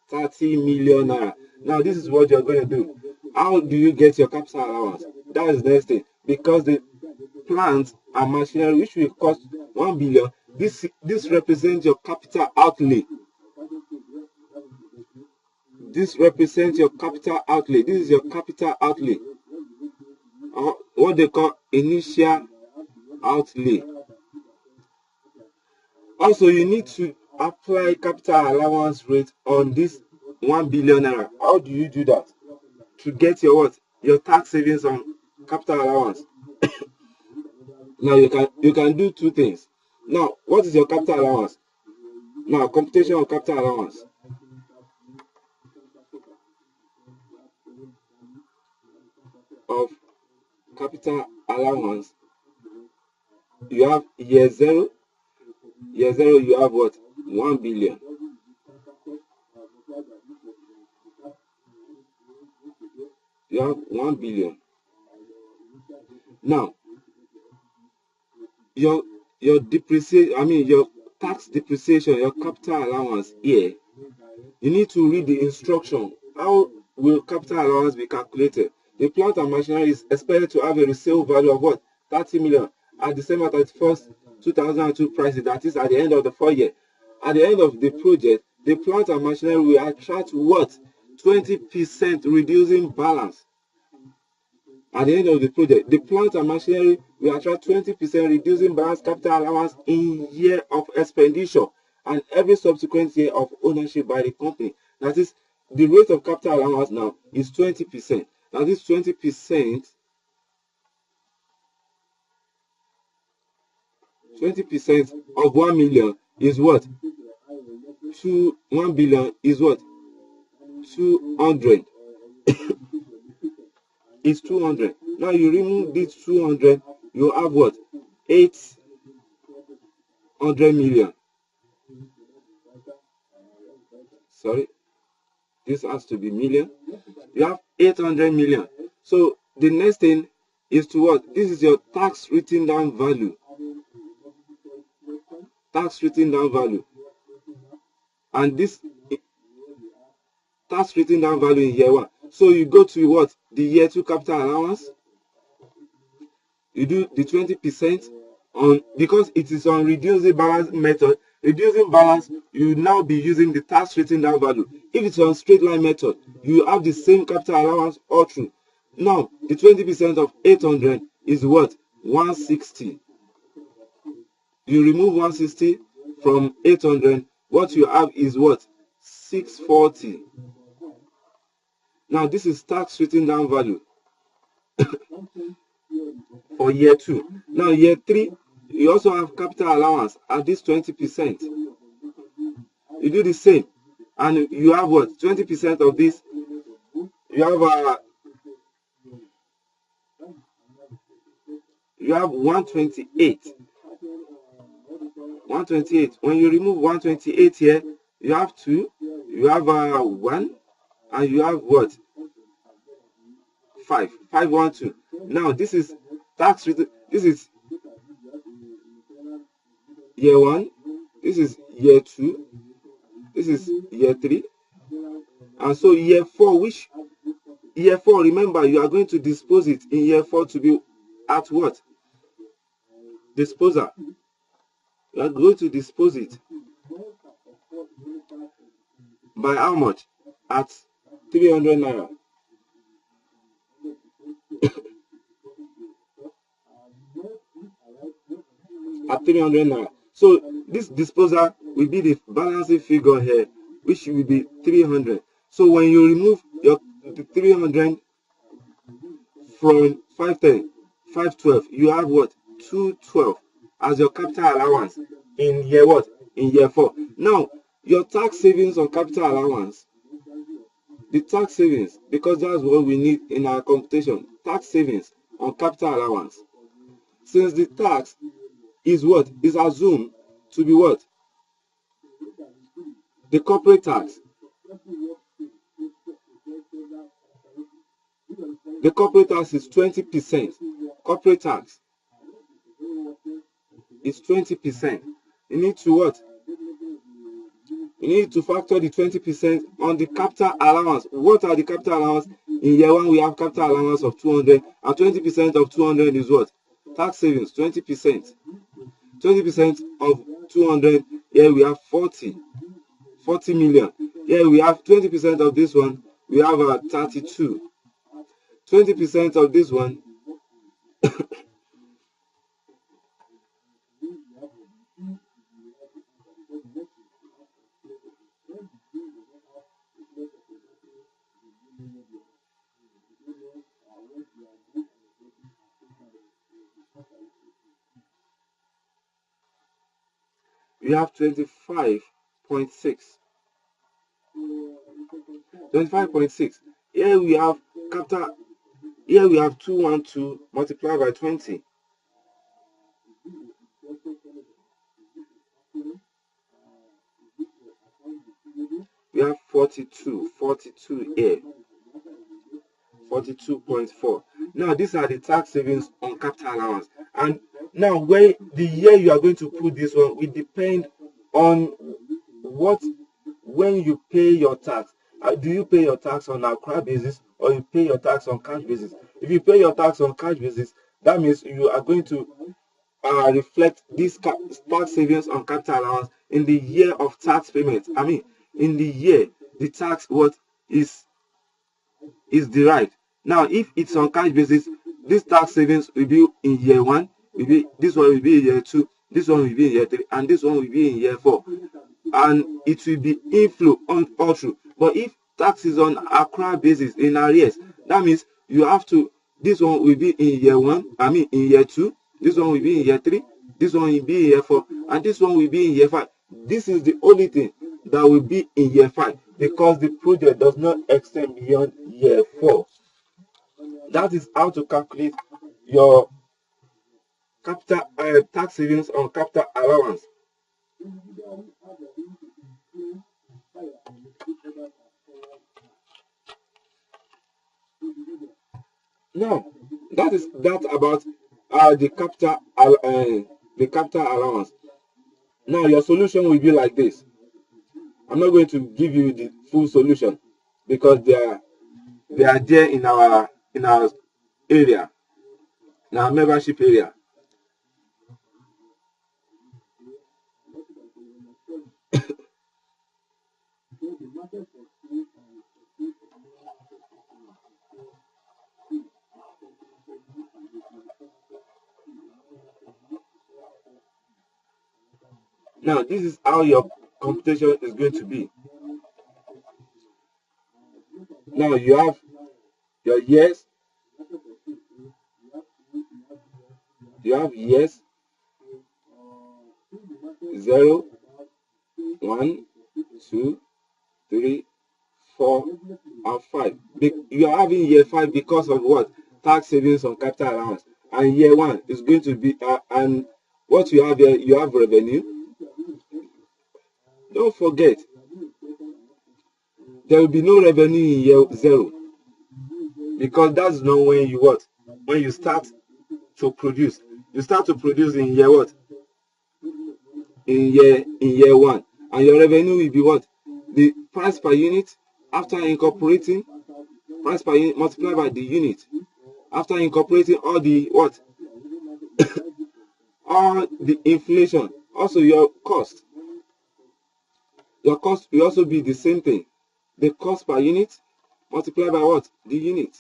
30 million naira. Now, this is what you're going to do. How do you get your capital allowance? That is the next thing. Because the plant and machinery, which will cost 1 billion, this represents your capital outlay. This represents your capital outlay. This is your capital outlay. What they call initial outlay. Also, you need to apply capital allowance rate on this 1 billion naira. How do you do that? To get your what? Your tax savings on capital allowance. Now you can do two things. Now, what is your capital allowance? Now, computation of capital allowance. Of capital allowance, you have year 0. Year 0, you have what? 1 billion. You have 1 billion. Now, your depreciation, your tax depreciation, your capital allowance here, you need to read the instruction. How will capital allowance be calculated? The plant and machinery is expected to have a resale value of what? 30 million at December 31st, 2002 prices, that is at the end of the 4 year. At the end of the project, the plant and machinery will attract what? 20% reducing balance. At the end of the project, the plant and machinery will attract 20% reducing balance capital allowance in year of expenditure and every subsequent year of ownership by the company. That is, the rate of capital allowance now is 20%. Now this 20% of 1 million is what? 1 billion is what? 200. Is 200. Now you remove this 200, you have what? 800 million. Sorry, this has to be million. You have 800 million. So the next thing is to what? This is your tax written down value. Tax written down value. And this tax written down value in year 1. So you go to what? The year 2 capital allowance. You do the 20% on, because it is on reducing balance method. Reducing balance, you now be using the tax written down value. If it's on straight line method, you have the same capital allowance all through. Now, the 20% of 800 is what? 160. You remove 160 from 800, what you have is what? 640. Now, this is tax written down value for year 2. Now, year 3, you also have capital allowance at this 20%. You do the same, and you have what? 20% of this. You have 128. 128. When you remove 128 here, you have 2. You have 1, and you have what? 5. 512. Now this is tax written. This is year 1. This is year 2. This is year 3. And so year 4, which year 4, remember, you are going to dispose it in year 4 to be at what? Disposal. You are going to dispose it by how much? At 300 naira. At 300 naira. So this disposal will be the balancing figure here, which will be 300. So when you remove the 300 from 510, 512, you have what? 212 as your capital allowance in year what? In year 4. Now, your tax savings on capital allowance, the tax savings, because that's what we need in our computation, tax savings on capital allowance. Since the tax is what? Is assumed to be what? The corporate tax. The corporate tax is 20%. Corporate tax is 20%. You need to what? You need to factor the 20% on the capital allowance. What are the capital allowance? In year 1, we have capital allowance of 200, and 20% of 200 is what? Tax savings, 20%. 20% of 200, here we have 40 million. Here we have 20% of this one, we have 32. 20% of this one, we have 25.6. 25.6. Here we have capital. Here we have 212 multiplied by 20. We have 42 here. 42.4. Now these are the tax savings on capital allowance. And now where the year you are going to put this one will depend on when you pay your tax. Do you pay your tax on accrual basis or you pay your tax on cash basis? If you pay your tax on cash basis, that means you are going to reflect this tax savings on capital allowance in the year of tax payment. I mean, in the year the tax is derived. Now, if it's on cash basis, this tax savings will be in year 1, this one will be in year 2, this one will be in year 3, and this one will be in year 4. And it will be inflow on all through. But if tax is on accrual basis in arrears, that means you have to, this one will be in year 1, I mean in year 2, this one will be in year 3, this one will be in year 4, and this one will be in year 5. This is the only thing that will be in year 5 because the project does not extend beyond year 4. That is how to calculate your capital tax savings on capital allowance. Now, that is that about the capital allowance. Now your solution will be like this. I'm not going to give you the full solution because they are there in our area, in our membership area. Now this is how your computation is going to be. Now you have your years. You have years 0, 1, 2, 3, 4, and 5. You are having year 5 because of what? Tax savings on capital allowance. And year 1 is going to be and what you have here, you have revenue. Don't forget, there will be no revenue in year 0 because that's not when you what? When you start to produce. You start to produce in year what? In year 1. And your revenue will be what? The price per unit after incorporating price per unit multiplied by the unit. After incorporating all the what? All the inflation. Also your cost. Your cost will also be the same thing. The cost per unit multiplied by what? The unit.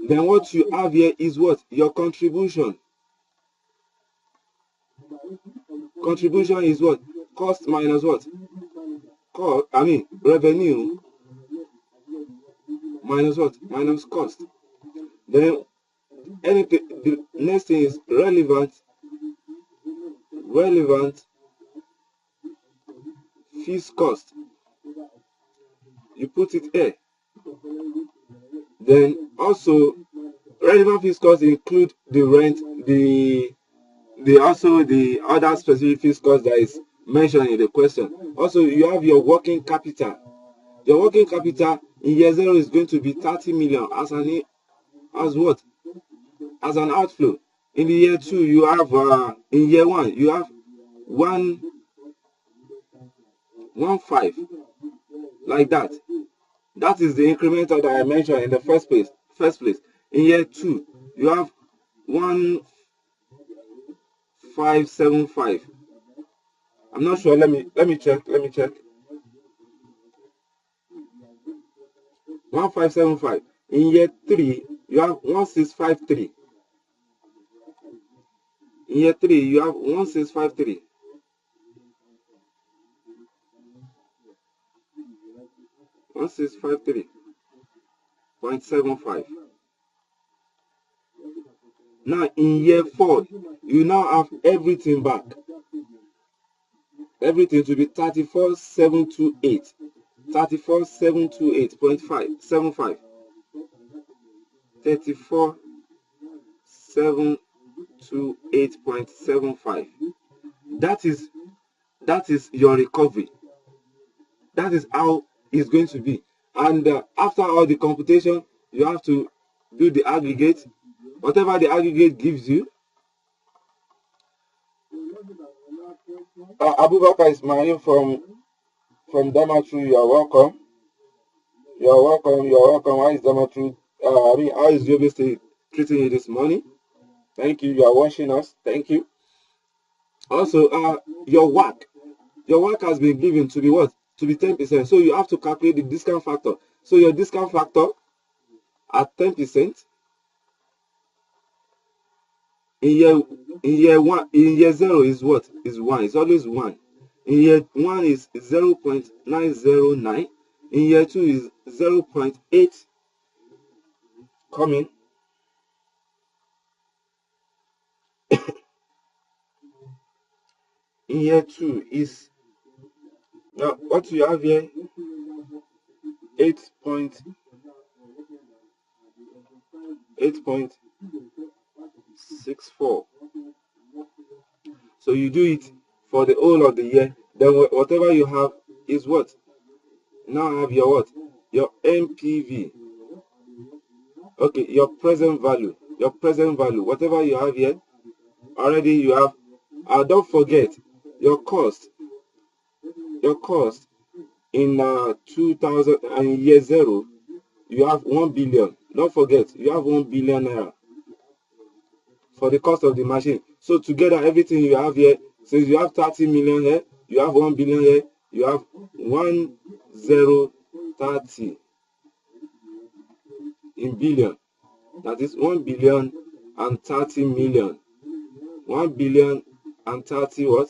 Then what you have here is what? Your contribution. Contribution is what? Cost minus what? Revenue minus what? Minus cost. Then anything. The next thing is relevant fees cost. You put it here. Then also relevant fees cost include the rent, the other specific fees cost that is mentioned in the question. Also you have your working capital. Your working capital in year 0 is going to be 30 million as an outflow. In the year 2 you have in year 1 you have 1.15 like that. That is the incremental that I mentioned in the first place. In year 2 you have 1.575. I'm not sure. Let me check. 1.575. In year 3 you have 1.653. In year 3 you have 1.653. .75. Now in year 4 you now have everything back. Everything to be 34,728. 34,728.575. 34,728.75. That is your recovery. That is how it's going to be. And after all the computation, you have to do the aggregate. Whatever the aggregate gives you. Abubakar Ismail from Damatru, you are welcome. You are welcome. You are welcome. How is Damatru? How is Yobe State treating you this morning? Thank you. You are watching us. Thank you. Also, your work has been given to be what? To be 10%. So you have to calculate the discount factor. So your discount factor at 10% in year 0 is what? Is 1. It's always 1. In year 1 is 0.909. In year 2 is 0.8 coming. In year 2 is, now what we have here, 8.64. So you do it for the whole of the year. Then whatever you have is what? Now have your what? Your MPV. Okay, your present value. Your present value. Whatever you have here, already you have. Don't forget your cost. Your cost in 2000 and year 0, you have 1 billion. Don't forget, you have 1 billion naira for the cost of the machine. So together, everything you have here, since you have 30 million here, you have 1 billion here, you have 1030 in billion. That is 1 billion and 30 million. 1 billion and 30 what?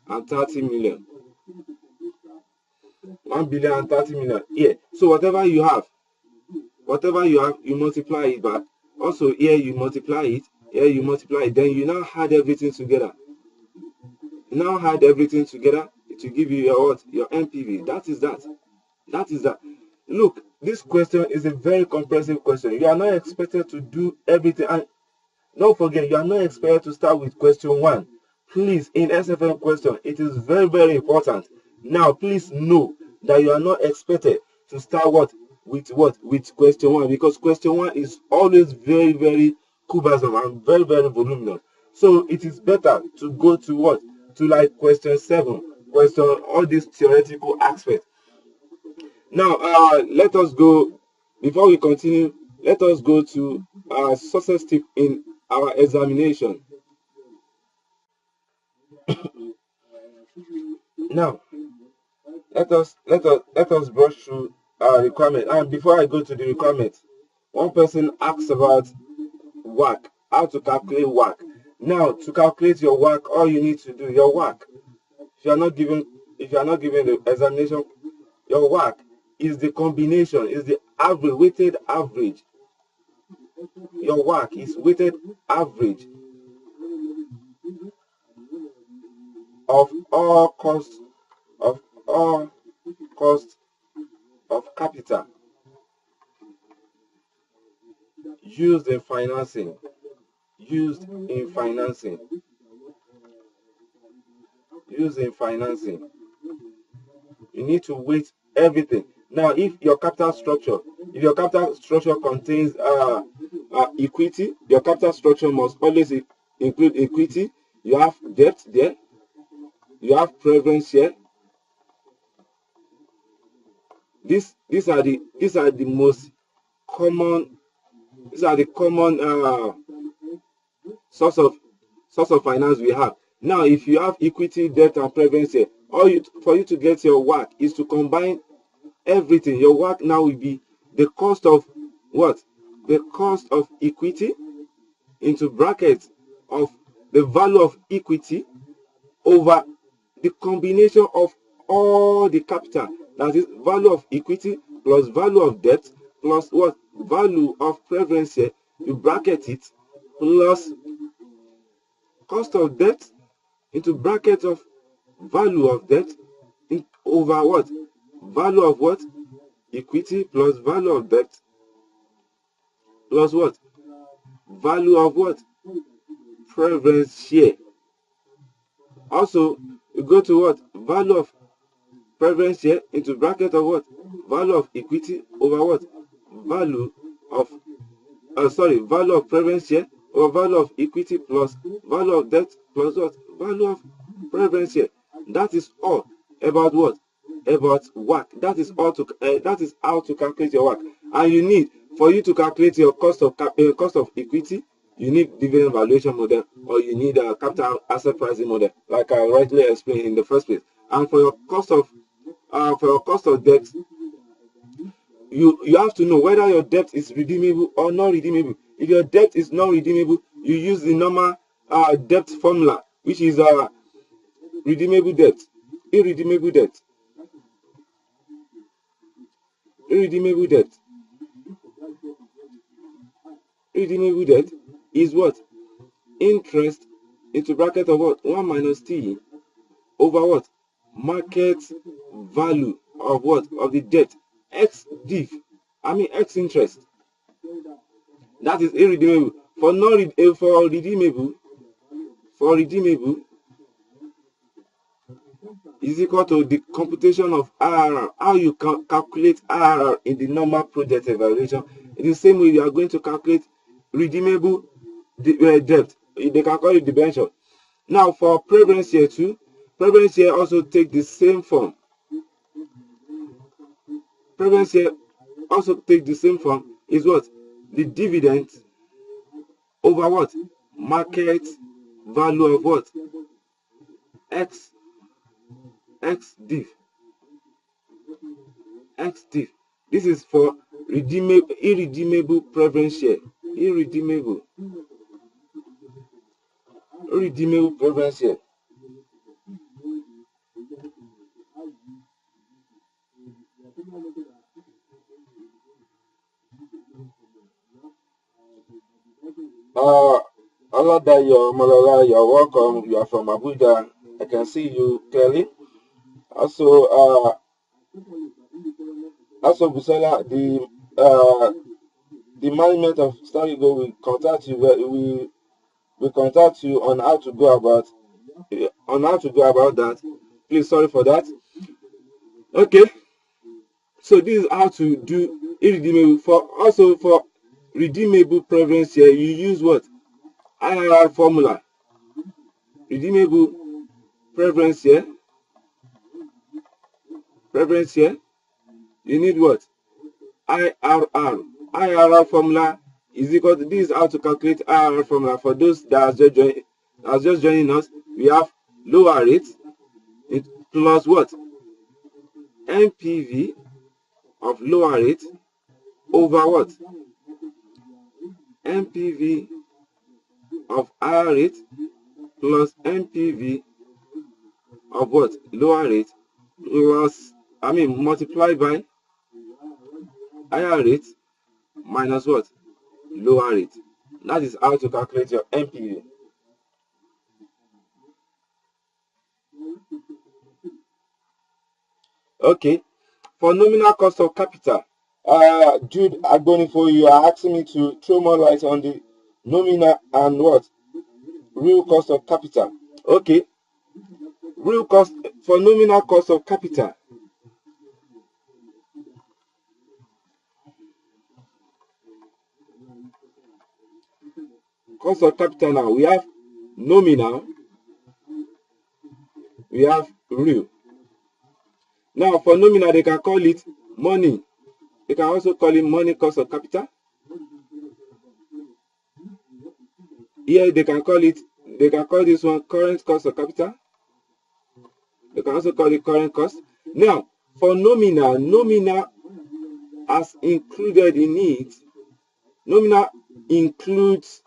And 30 million. 1 billion and 30 million. Yeah. So whatever you have, you multiply it back. Also here you multiply it. Here you multiply it. Then you now add everything together. Now add everything together to give you your what? Your MPV. That is that. That is that. Look, this question is a very comprehensive question. You are not expected to do everything. And don't forget, you are not expected to start with question 1. Please, in SFM question, it is very, very important. Now, please know that you are not expected to start with question 1, because question 1 is always very, very cumbersome and very, very voluminous. So it is better to go to what? To like question 7, question all these theoretical aspects. Now, let us go, before we continue, let us go to our success tip in our examination. Now, let us brush through our requirement. And before I go to the requirement, one person asks about work, how to calculate work. Now, to calculate your work, all you need to do, your work, if you are not given the examination, your work is the combination, is the average, weighted average. Your work is weighted average of all costs of capital used in financing. You need to weight everything. Now, if your capital structure contains equity, your capital structure must always include equity. You have debt there. You have preference share. These are the most common. These are the common source of finance we have. Now, if you have equity, debt, and preference share, for you to get your work is to combine everything. Your work now will be the cost of what? The cost of equity into brackets of the value of equity over the combination of all the capital. That is value of equity plus value of debt plus what? Value of preference share. You bracket it plus cost of debt into bracket of value of debt over what? Value of what? Equity plus value of debt plus what? Value of what? Preference share. Also, you go to what? Value of preference share into bracket of what? Value of equity over what? Value of value of preference share or value of equity plus value of debt plus what? Value of preference share. That is all about what? About work. That is all to that is how to calculate your work. And you need, for you to calculate your cost of equity, you need dividend valuation model, or you need a capital asset pricing model, like I rightly explained in the first place. And for your cost of debt, you have to know whether your debt is redeemable or not redeemable. If your debt is not redeemable, you use the normal debt formula, which is redeemable debt, irredeemable debt, irredeemable debt. Irredeemable debt is what? Interest into bracket of what? 1 minus t over what? Market value of what? Of the debt. X div. X interest. That is irredeemable. For redeemable is equal to the computation of IRR. How you can calculate IRR in the normal project evaluation. In the same way, you are going to calculate redeemable debt. They can call it debenture. Now, for preference share too, preference share also take the same form. Preference share also take the same form. Is what? The dividend over what? Market value of what? X div. X div. This is for irredeemable preference share. Irredeemable preference share. Oladayo Malola, you're welcome. You are from Abuja. I can see you clearly. Also, Busola, the management of Starry Gold will contact you. We contact you on how to go about that. Please, sorry for that. Okay. So this is how to do irredeemable. For redeemable preference share, you use what? IRR formula. Redeemable preference share. You need what? IRR. IRR formula is equal to, this is how to calculate IRR formula. For those that are just joining us, we have lower rate plus what? NPV of lower rate over what? NPV of higher rate plus NPV of what? Lower rate plus, multiplied by higher rate minus what? Lower rate. That is how to calculate your NPV. Okay. For nominal cost of capital, Jude Agbonifo, you are asking me to throw more light on the nominal and what? Real cost of capital. Okay. Real cost for nominal cost of capital. Cost of capital now. We have nominal. We have real. Now for nominal, they can call it money. They can also call it money cost of capital. Here they can call this one current cost of capital. They can also call it current cost. Now, for nominal as included in it, nominal includes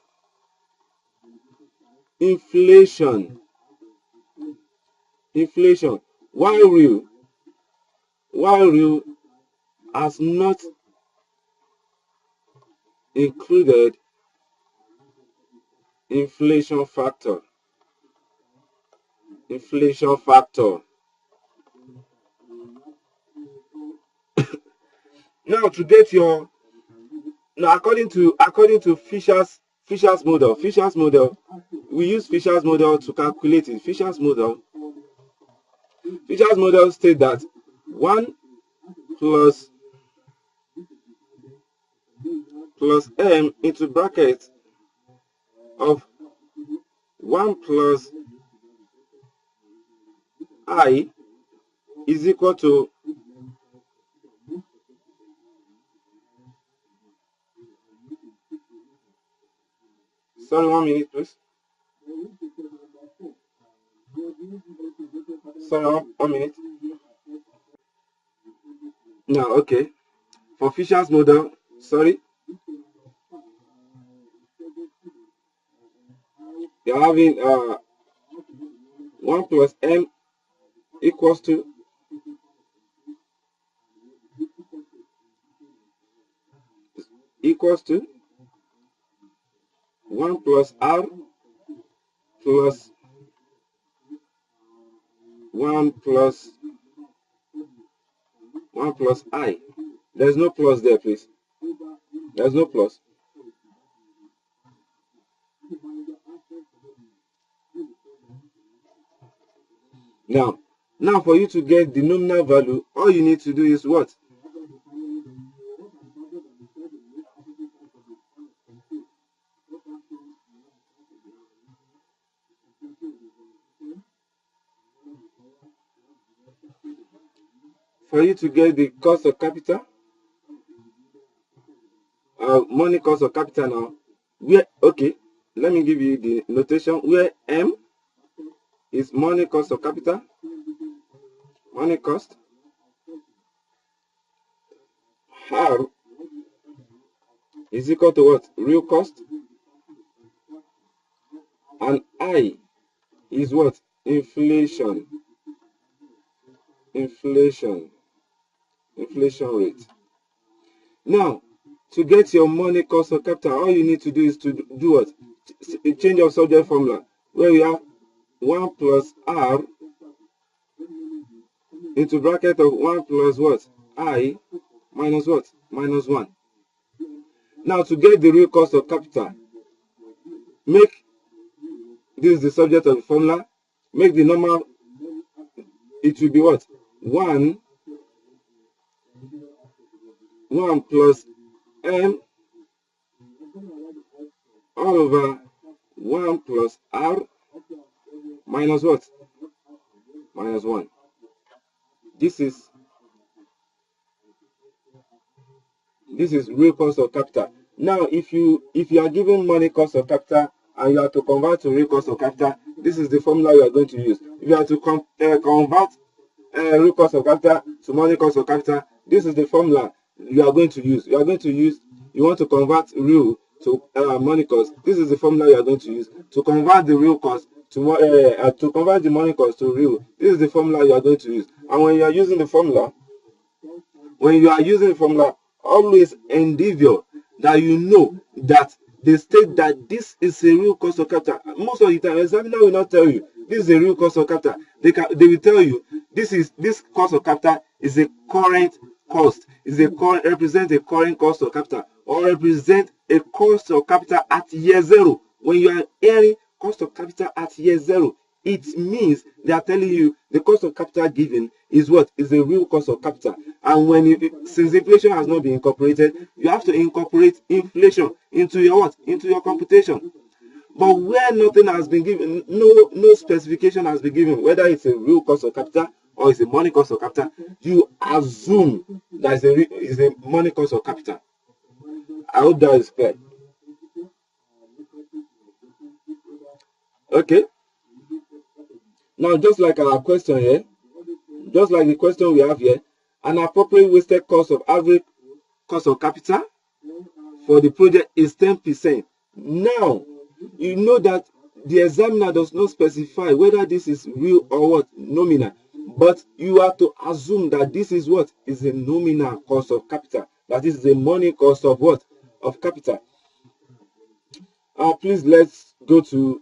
inflation, while real has not included inflation factor. Now to get your, according to Fisher's model, we use Fisher's model to calculate it. Fisher's model states that 1 plus plus M into bracket of 1 plus I is equal to sorry, 1 minute please. Sorry, 1 minute. Now, okay. For Fisher's model, sorry, you're having 1 plus M equals to equals to 1 plus R plus 1 plus I. There's no plus there, please. There's no plus. Now for you to get the nominal value, all you need to do is what? For you to get the cost of capital, money cost of capital now, okay, let me give you the notation where M is money cost of capital, money cost, R is equal to what? Real cost, and I is what? Inflation rate. Now, to get your money cost of capital, all you need to do is to do what? A change of subject formula, where we have 1 plus R into bracket of 1 plus what? I minus what? Minus 1. Now, to get the real cost of capital, make this the subject of the formula, make the normal, it will be what? 1 plus M all over 1 plus R minus what? Minus 1. This is real cost of capital. Now, if you are given money cost of capital and you have to convert to real cost of capital, this is the formula you are going to use. If you have to convert real cost of capital to money cost of capital, this is the formula you are going to use. You want to convert real to money cost. This is the formula you are going to use. To convert the real cost to convert the money cost to real, this is the formula you are going to use. And when you are using the formula, always endeavor that you know that they state that this is a real cost of capital. Most of the time, examiner will not tell you this is a real cost of capital. They will tell you this cost of capital is a current cost, represent a current cost of capital, or represent a cost of capital at year 0. When you are earning cost of capital at year 0, it means they are telling you the cost of capital given is what? Is a real cost of capital. And since inflation has not been incorporated, you have to incorporate inflation into your what? Into your computation. But where nothing has been given, no specification has been given, whether it's a real cost of capital or it's a money cost of capital, you assume that it's a money cost of capital. I hope that is clear. Okay. Now, just like our question here, just like the question we have here, an appropriate wasted cost of average cost of capital for the project is 10%. Now, you know that the examiner does not specify whether this is real or what? Nominal. But you have to assume that this is what? Is a nominal cost of capital. That is the money cost of what? Of capital. Please, let's go to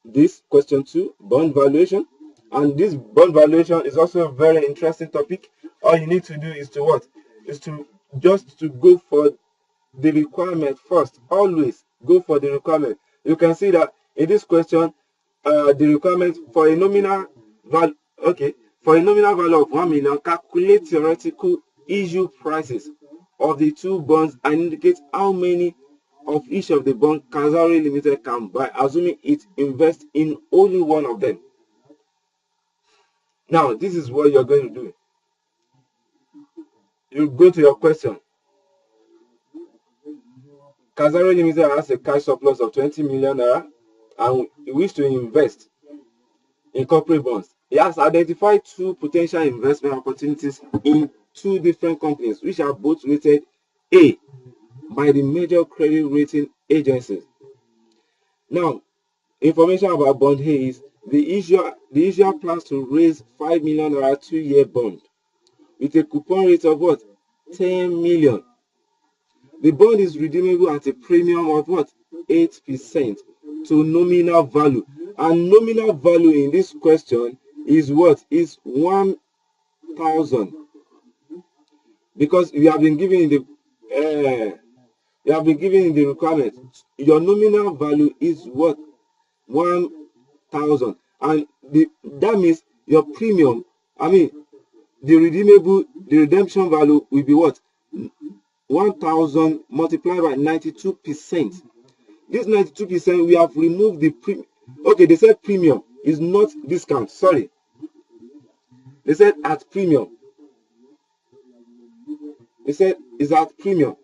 this question 2, bond valuation. And this bond valuation is also a very interesting topic. All you need to do is to what? Is to just to go for the requirement first. Always go for the requirement. You can see that in this question, the requirement for a nominal value, for a nominal value of 1 million, calculate theoretical issue prices of the two bonds and indicate how many of each of the bonds Kazari Limited can buy, assuming it invests in only one of them. Now, this is what you're going to do. You go to your question. Kazari Limited has a cash surplus of 20 million naira and he wishes to invest in corporate bonds. He has identified two potential investment opportunities in two different companies, which are both rated A by the major credit rating agencies. Now, information about bond A is the issuer plans to raise 5 million naira 2-year bond with a coupon rate of what? 10 million. The bond is redeemable at a premium of what? 8% to nominal value. And nominal value in this question is what? Is 1,000. Because we have been given in the requirement, your nominal value is what? 1,000. And that means your premium, the redemption value will be what? 1,000 multiplied by 92%. This 92%, we have removed the premium. Okay, they said premium is not discount. Sorry. They said at premium. They said is at premium.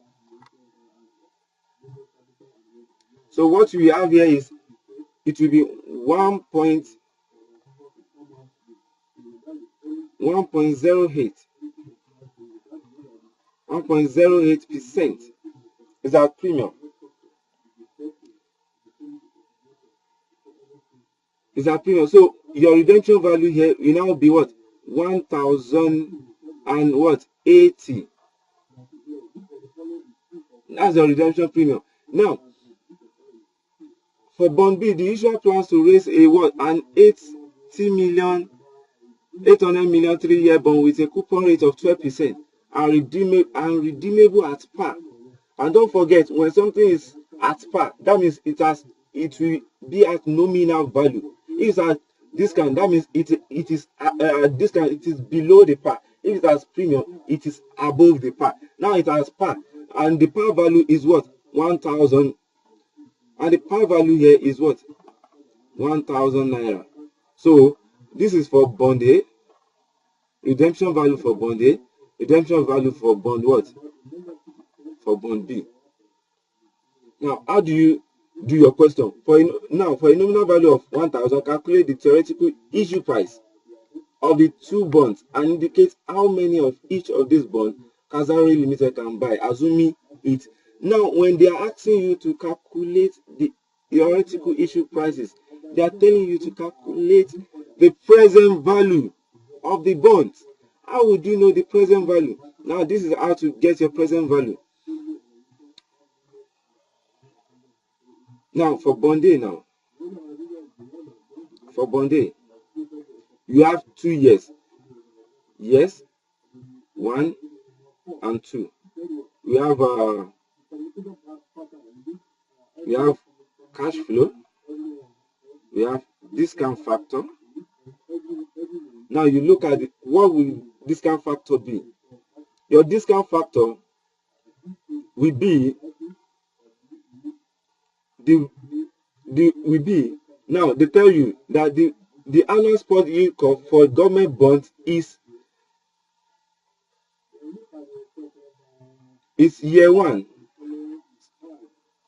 So what we have here is it will be 1.08. 1.08% is at premium. Is at premium. So your redemption value here will now be what? 1,080. That's the redemption premium. Now, for bond B, the issuer plans to raise a what? An 800 million 3-year bond with a coupon rate of 12% and redeemable at par. And don't forget, when something is at par, that means it will be at nominal value. If it's at discount, that means it is at discount, it is below the par. If it has premium, it is above the par. Now it has par, and the par value is what? 1,000, and the par value here is what? 1,000 naira. So this is for bond A. Redemption value for bond A. Redemption value for bond what? For bond B. Now, how do you do your question? For a nominal value of 1,000, calculate the theoretical issue price of the two bonds and indicate how many of each of these bonds Kazari Limited can buy, assuming it. Now, when they are asking you to calculate the theoretical issue prices, they are telling you to calculate the present value of the bonds. How would you know the present value? Now, this is how to get your present value. Now, for bond A now. For bond A, you have 2 years. Yes, 1 and 2. We have cash flow. We have discount factor. Now you look at it, what will discount factor be? Your discount factor will be now they tell you that the annual spot yield curve for government bonds is year 1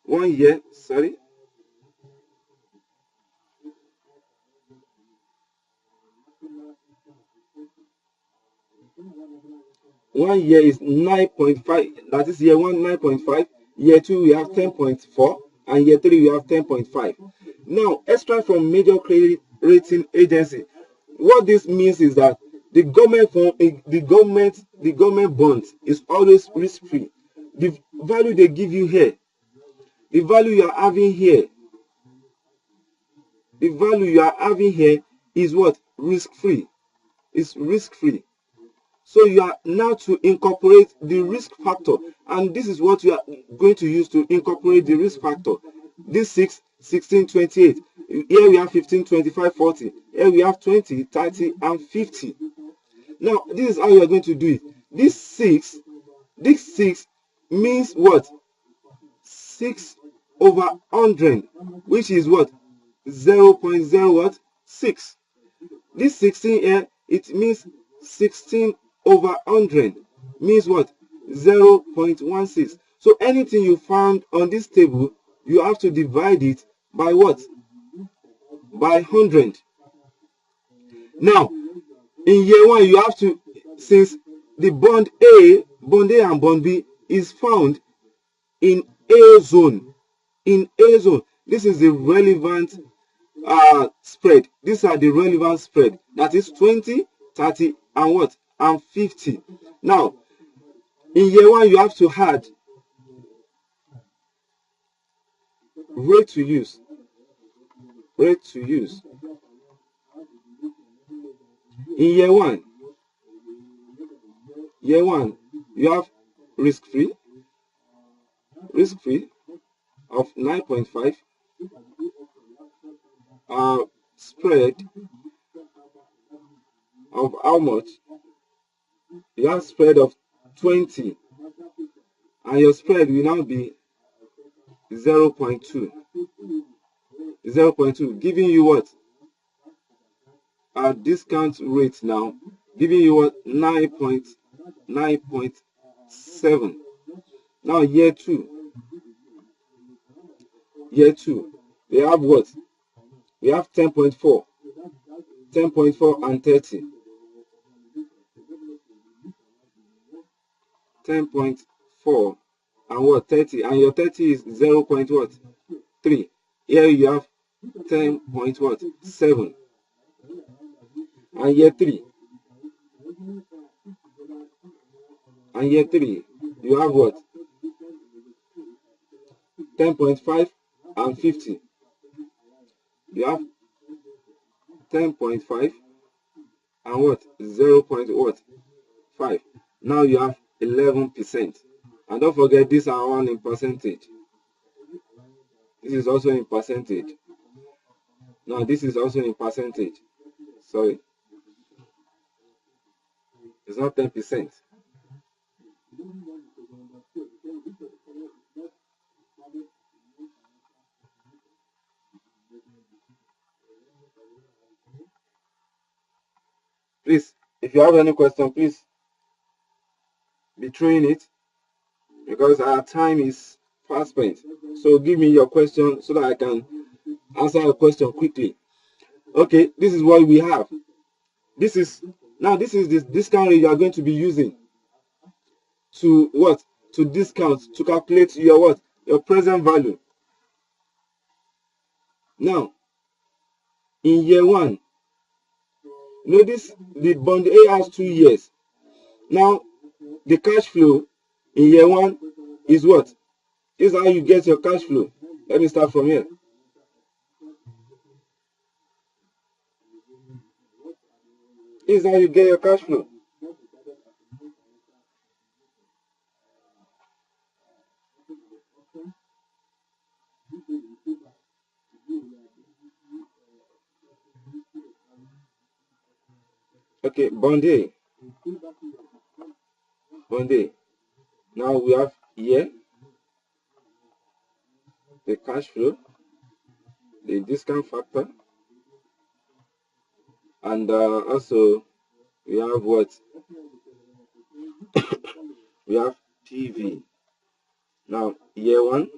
year, sorry. One year is 9.5, that is year 1 9.5, year 2 we have 10.4, and year 3 we have 10.5. Now, extra from major credit rating agency. What this means is that the government bonds is always risk free. The value they give you here, the value you are having here, is what? Risk free. It's risk free. So you are now to incorporate the risk factor, and this is what you are going to use to incorporate the risk factor. This 6, 16, 28. Here we have 15, 25, 40. Here we have 20, 30, and 50. Now, this is how you are going to do it. This 6 means what? 6 over 100, which is what? 0.06. This 16 here, it means 16 over 100 means what? 0.16. So anything you found on this table, you have to divide it by what? By 100. Now, in year 1, you have to, since the bond A and bond B is found in A zone. In A zone, this is the relevant spread. These are the relevant spread. That is 20, 30, and what? And 50. Now, in year 1, you have to add rate to use. Rate to use. In year 1, you have risk-free of 9.5. Spread of how much? You have spread of 20, and your spread will now be 0.2, giving you what? A discount rate now, giving you what? 9.7. Now year 2, we have what? We have 10.4 and 30. 10.4 and what? 30, and your 30 is 0.3. Here you have 10.7. And year 3, you have what? 10.5 and 50. You have 10.5 and what? 0.5. Now you have 11%. And don't forget, these are all in percentage. This is also in percentage. Now this is also in percentage. Sorry. It's not 10%. Please, if you have any question, please be throwing it, because our time is fast spent. So give me your question so that I can answer your question quickly. Okay, this is what we have. This is this discount rate you are going to be using to what? To discount, to calculate your what? Your present value. Now, in year 1, notice the bond A has 2 years. Now, the cash flow in year 1 is what? This is how you get your cash flow. Let me start from here. This is how you get your cash flow. Okay, bond A. Now we have here the cash flow, the discount factor, and also we have what? We have PV. Now year 1,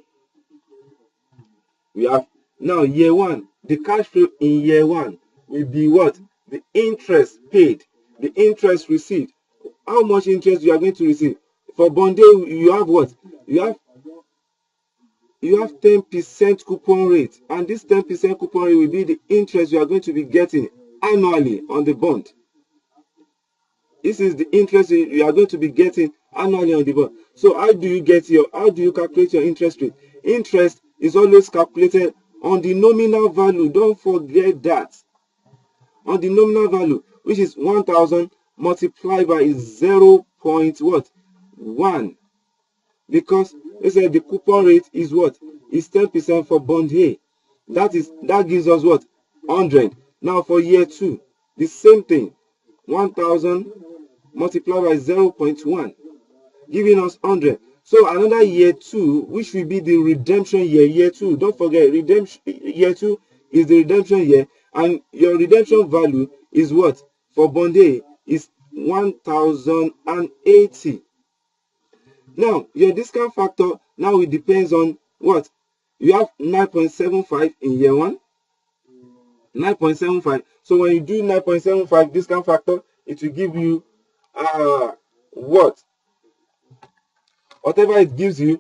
we have year 1. The cash flow in year 1 will be what? The interest paid, the interest received. How much interest you are going to receive? For bond A, you have what? You have 10% coupon rate, and this 10% coupon rate will be the interest you are going to be getting annually on the bond. This is the interest you are going to be getting annually on the bond. So how do you calculate your interest rate? Interest is always calculated on the nominal value. Don't forget that. On the nominal value, which is 1,000 multiplied by 0.1. Because they said the coupon rate is what? Is 10% for bond A. That gives us what? 100. Now for year 2, the same thing. 1,000 multiplied by 0.1, giving us 100. So another year 2, which will be the redemption year, year 2. Don't forget, redemption year 2 is the redemption year, and your redemption value is what? For bond A is 1080. Now, your discount factor now it depends on what? You have 9.75 in year 1. 9.75. So when you do 9.75 discount factor, it will give you what? Whatever it gives you,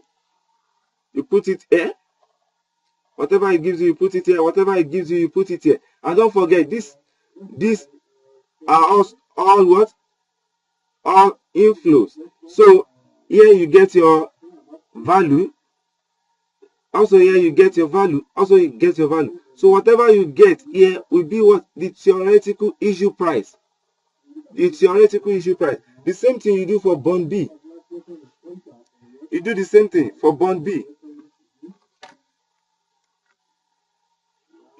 you put it here. Whatever it gives you, you put it here. Whatever it gives you, you put it here. And don't forget, these are all what? All inflows. So here you get your value. Also here you get your value. Also you get your value. So whatever you get here will be what? The theoretical issue price. The theoretical issue price. The same thing you do for bond B. You do the same thing for bond B.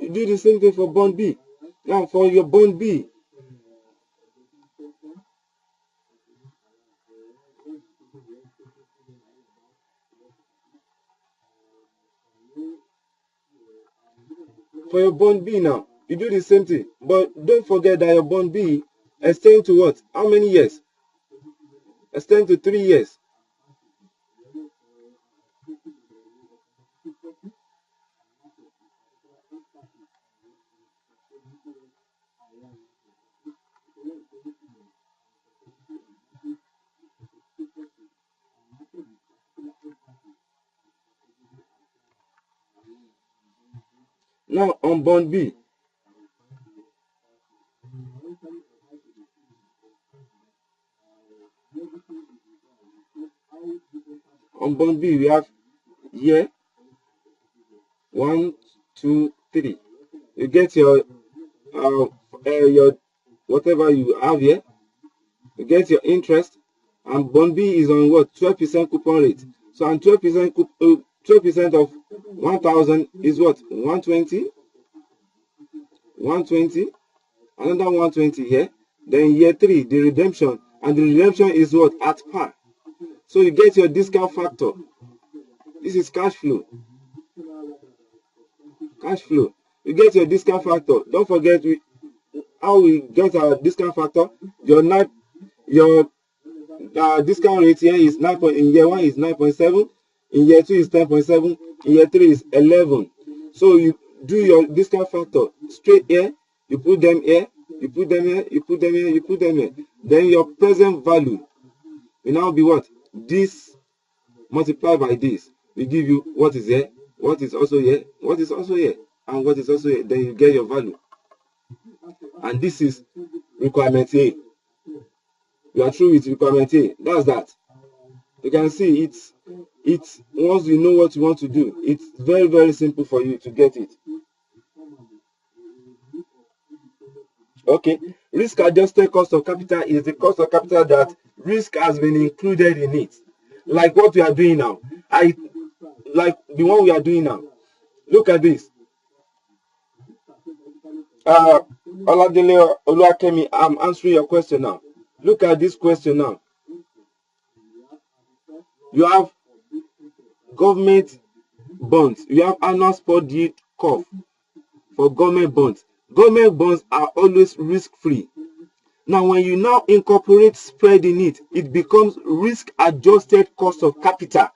You do the same thing for bond B. Now for your bond B, now, you do the same thing. But don't forget that your bond B extends to what? How many years? Extend to 3 years. Now on bond B, we have year 1, 2, 3. You get your whatever you have here. You get your interest, and bond B is on what? 12% coupon rate. So and 12% of 1,000 is what? 120. 120. Another 120 here. Then year 3, the redemption, and the redemption is what? At par. So you get your discount factor. This is cash flow. Cash flow. You get your discount factor. Don't forget how we get our discount factor. Your discount rate here is 9. In year 1 is 9.7. In year 2 is 10.7. In year 3 is 11. So you do your discount factor straight here. You put them here. You put them here. You put them here. You put them here. Then your present value will now be what? This multiplied by this will give you what is here, what is also here, what is also here, and what is also here. Then you get your value. And this is requirement A. You are through with requirement A. That's that. You can see it's once you know what you want to do, it's very, very simple for you to get it. Okay. Risk adjusted cost of capital is the cost of capital that risk has been included in it. Like what we are doing now. Like the one we are doing now. Look at this. Oladele Oluwakemi, I'm answering your question now. Look at this question now. You have government bonds. You have annual spot yield curve for government bonds. Government bonds are always risk-free. Now, when you now incorporate spread in it, it becomes risk-adjusted cost of capital.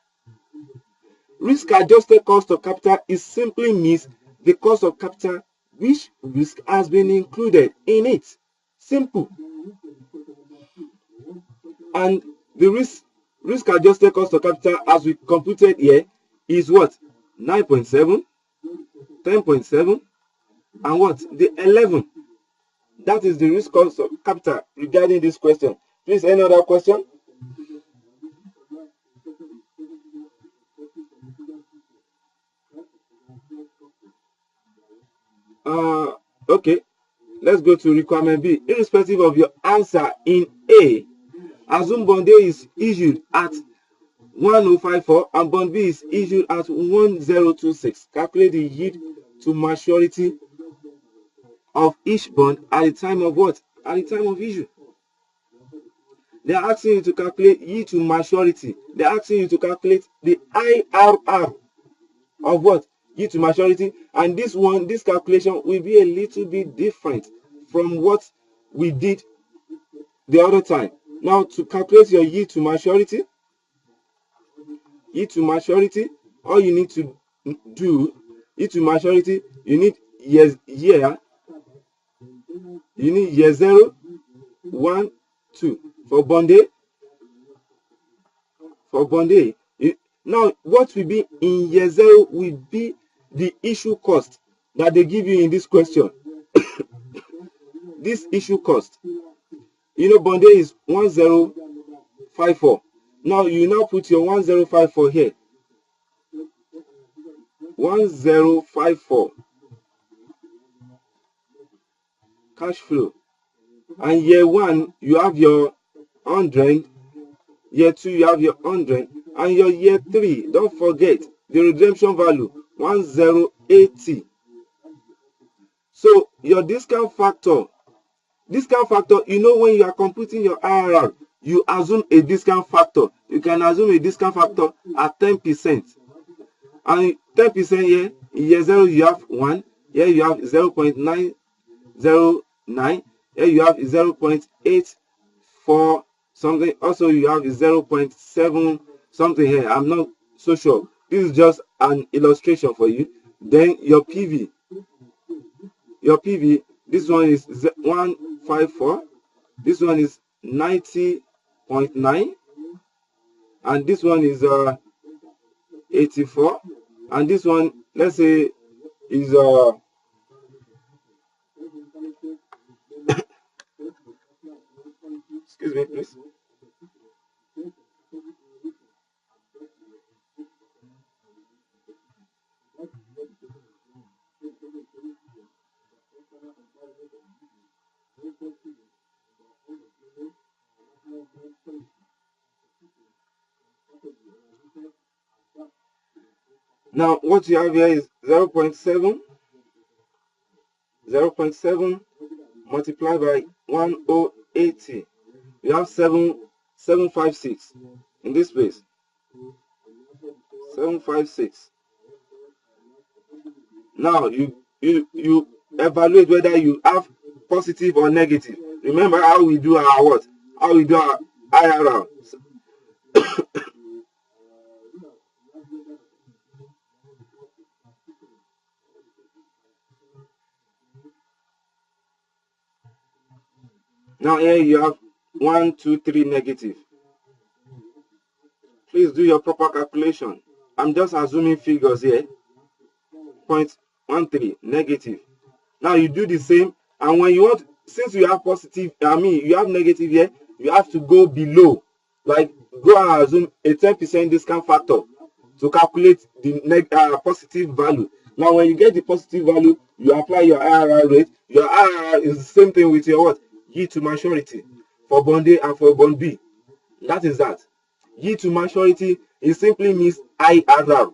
Risk-adjusted cost of capital is simply means the cost of capital which risk has been included in it. Simple. And the risk-adjusted cost of capital as we computed here is what? 9.7, 10.7, and what? The 11. That is the risk cost of capital regarding this question. Please, any other question? Okay. Let's go to requirement B. Irrespective of your answer in A, assume bond A is issued at 1054 and bond B is issued at 1026. Calculate the yield to maturity of each bond at the time of what? At the time of issue. They are asking you to calculate yield to maturity. They are asking you to calculate the IRR of what? Yield to maturity. And this calculation will be a little bit different from what we did the other time. Now, to calculate your yield to maturity, all you need to do, yield to maturity, you need year 0, 1, 2 for bond A. Now, what will be in year 0 will be the issue cost that they give you in this question. This issue cost, bond A is 1054. Now, you now put your 1054 here. 1054 cash flow. And year 1, you have your 100. Year 2, you have your 100. And your year 3, don't forget the redemption value, 1080. So your discount factor, when you are computing your IRR, you assume a discount factor. You can assume a discount factor at 10%. And 10% here, in year 0, you have 1. Here you have 0.909. Here you have 0.84 something. Also, you have 0.7 something here. I'm not so sure. This is just an illustration for you. Then your PV. This one is 154. This one is 90.9. And this one is 84. And this one, let's say, is excuse me, please. Now, what you have here is 0.7 multiplied by 1080. You have 756 in this place. 756. Now you evaluate whether you have positive or negative. Remember how we do our what? How we do our IRR. Now here you have 1, 2, 3 negative. Please do your proper calculation. I'm just assuming figures here. 0.13 negative. Now you do the same, and when you want, since you have positive, you have negative here, you have to go below, like go and assume a 10% discount factor to calculate the positive value. Now when you get the positive value, you apply your IRR rate. Your IRR is the same thing with your what? Yield to maturity for bond A and for bond B. That is that. Yield to maturity, it simply means IRR.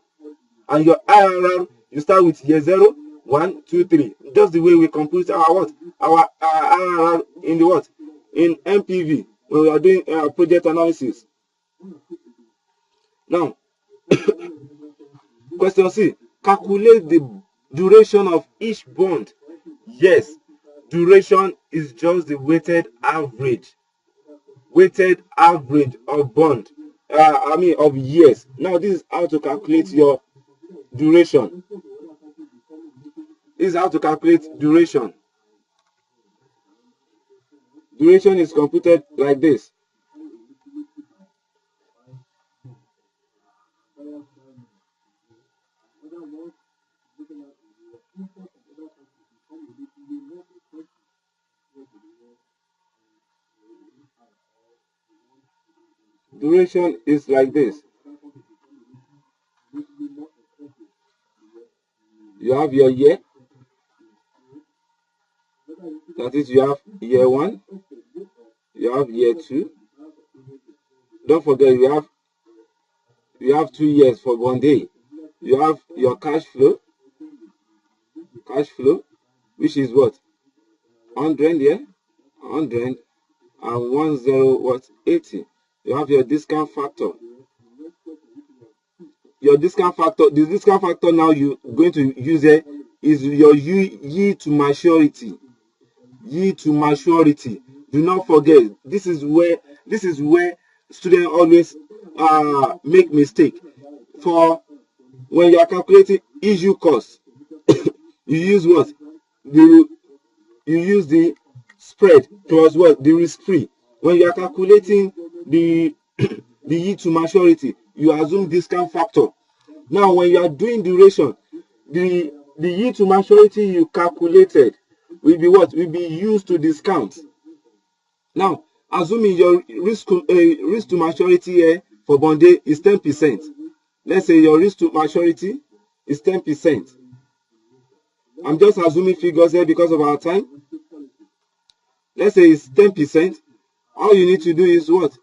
And your IRR, you start with year 0, 1, 2, 3. Just the way we compute our what? Our IRR in the what? In MPV, when we are doing project analysis. Now, question C. Calculate the duration of each bond. Yes, duration is just the weighted average. Weighted average of bond. Of years. Now, this is how to calculate your duration. This is how to calculate duration. Duration is computed like this. Duration is like this. You have your year. That is, you have year 1. You have year 2. Don't forget, you have 2 years for bond A. You have your cash flow, which is what? 100 here, 100, and 1080. You have your discount factor. Your discount factor, the discount factor now you're going to use it is your yield to maturity. Yield to maturity. Do not forget, this is where students always make mistake. For when you are calculating issue cost, you use what? You use the spread plus what? The risk free. When you are calculating the the yield to maturity, you assume discount factor. Now when you are doing duration, the yield to maturity you calculated will be what? Will be used to discount. Now assuming your risk to maturity here for bond A is 10%. Let's say your risk to maturity is 10%. I'm just assuming figures here because of our time. Let's say it's 10%. All you need to do is what?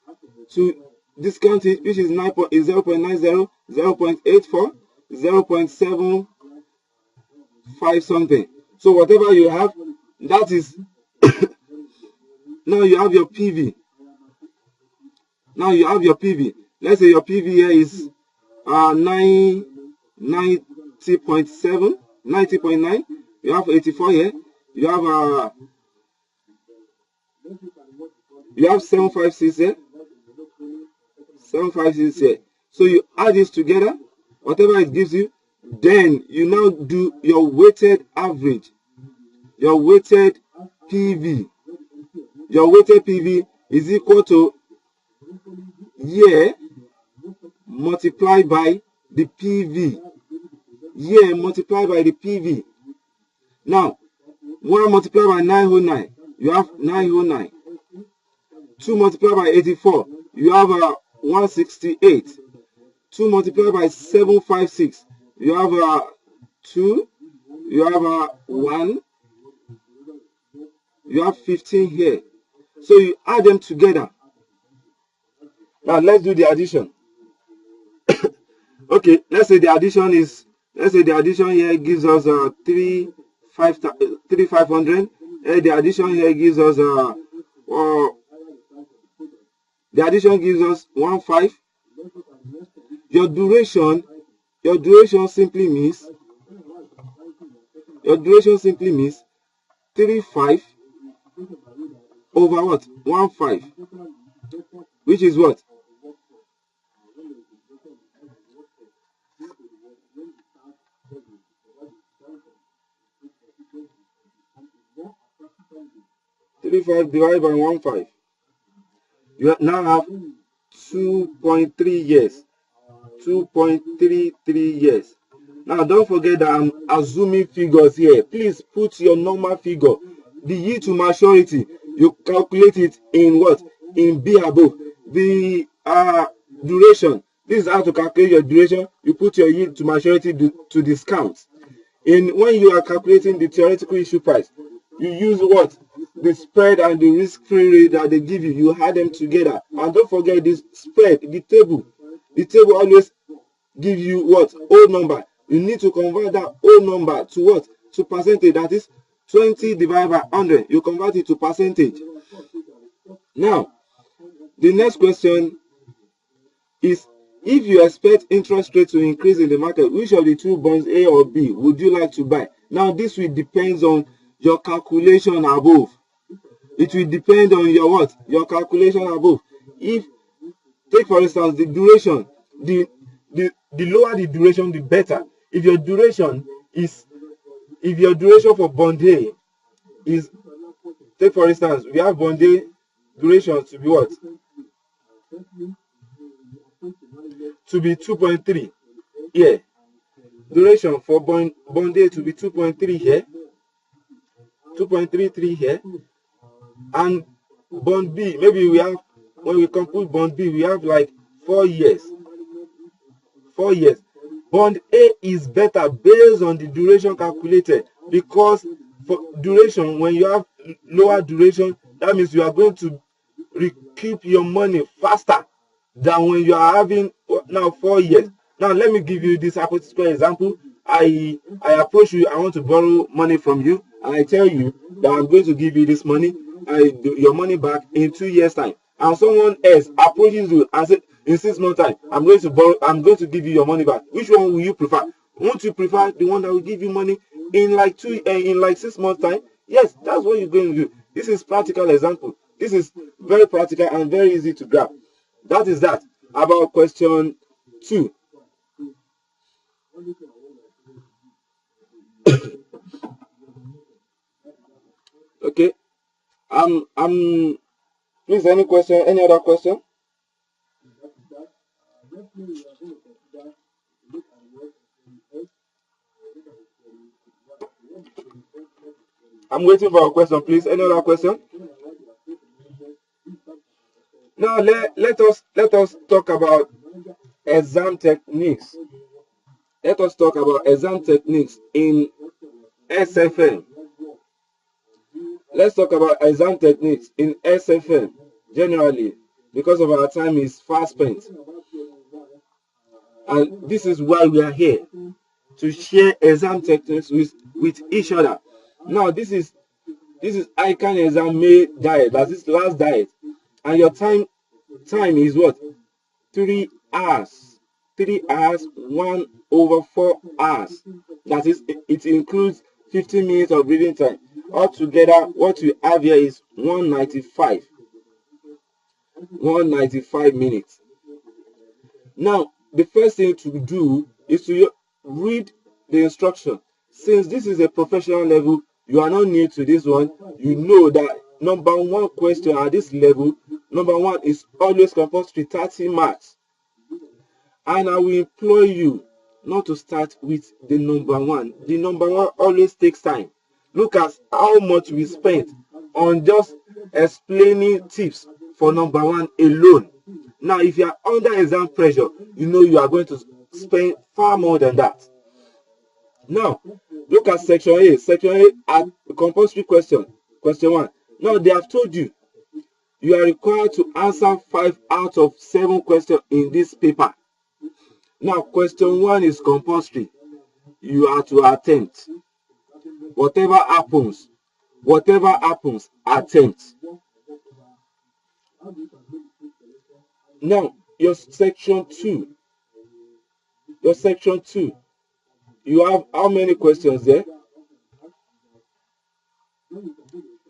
To discount it, which is 0.90, 0.84, 0.75 something. So whatever you have, that is now you have your PV. Now you have your PV. Let's say your PV here is 90.7, 90.9. You have 84 here. You have 756 here. 756 here. So you add this together, whatever it gives you, then you now do your weighted average, your weighted PV. Your weighted PV is equal to year multiplied by the PV. Year multiplied by the PV. Now, 1 multiplied by 909, you have 909. 2 multiplied by 84, you have 168. 2 multiplied by 756, you have 2, you have 1, you have 15 here. So you add them together. Now let's do the addition. Okay, let's say the addition here gives us 3,500. The addition here gives us the addition gives us 1,500. Your duration simply means 3,500 over what? 1,500, which is what? 3,500 divided by 1,500. You now have 2.3 years. 2.33 years. Now don't forget that I'm assuming figures here. Please put your normal figure. The yield to maturity, you calculate it in what? In B above. The duration. This is how to calculate your duration. You put your yield to maturity to discount. When you are calculating the theoretical issue price, you use what? The spread and the risk-free rate that they give you. You add them together. And don't forget this spread, the table. The table always give you what? Whole number. You need to convert that whole number to what? To percentage. That is 20 divided by 100. You convert it to percentage. Now, the next question is, if you expect interest rate to increase in the market, which of the two bonds, A or B, would you like to buy? Now, this will depend on your calculation above. It will depend on your what? Your calculation above. Take for instance the duration. The lower the duration, the better. If your duration for bond A is, take for instance, we have bond A duration to be what? To be 2.3 here. Duration for bond A to be 2.3 here. 2.33 here. And bond B, maybe we have, when we compute bond B, we have like 4 years. 4 years. Bond A is better based on the duration calculated, because for duration, when you have lower duration, that means you are going to recoup your money faster than when you are having now 4 years. Now let me give you this hypothetical example. I approach you, I want to borrow money from you, and I tell you that I'm going to give you this money. your money back in 2 years time, and someone else approaches you and says in 6 months time, I'm going to give you your money back, which one will you prefer? Won't you prefer the one that will give you money in like 6 months time? Yes, that's what you're going to do. This is practical example. This is very practical and very easy to grab. That is that about question 2. Okay. Please, any question? Any other question? I'm waiting for a question, please. Any other question? Now let us talk about exam techniques. Let us talk about exam techniques in SFM. Let's talk about exam techniques in SFM generally, because of our time is fast spent. And this is why we are here, to share exam techniques with each other. Now this is ICAN exam May diet, that's this last diet, and your time is what? 3 hours. 3 hours, 1/4 hours. That is, it includes 15 minutes of reading time. Altogether, what we have here is 195 minutes. Now, the first thing to do is to read the instruction. Since this is a professional level, you are not new to this one. You know that number 1 question at this level, number 1 is always compulsory, 30 marks. And I will implore you not to start with the number 1. The number 1 always takes time. Look at how much we spent on just explaining tips for number 1 alone. Now, if you are under exam pressure, you know you are going to spend far more than that. Now, look at section A. Section A at compulsory question 1. Now, they have told you are required to answer 5 out of 7 questions in this paper. Now, question 1 is compulsory. You are to attempt. Whatever happens, attempt. Now, your section 2. You have how many questions there?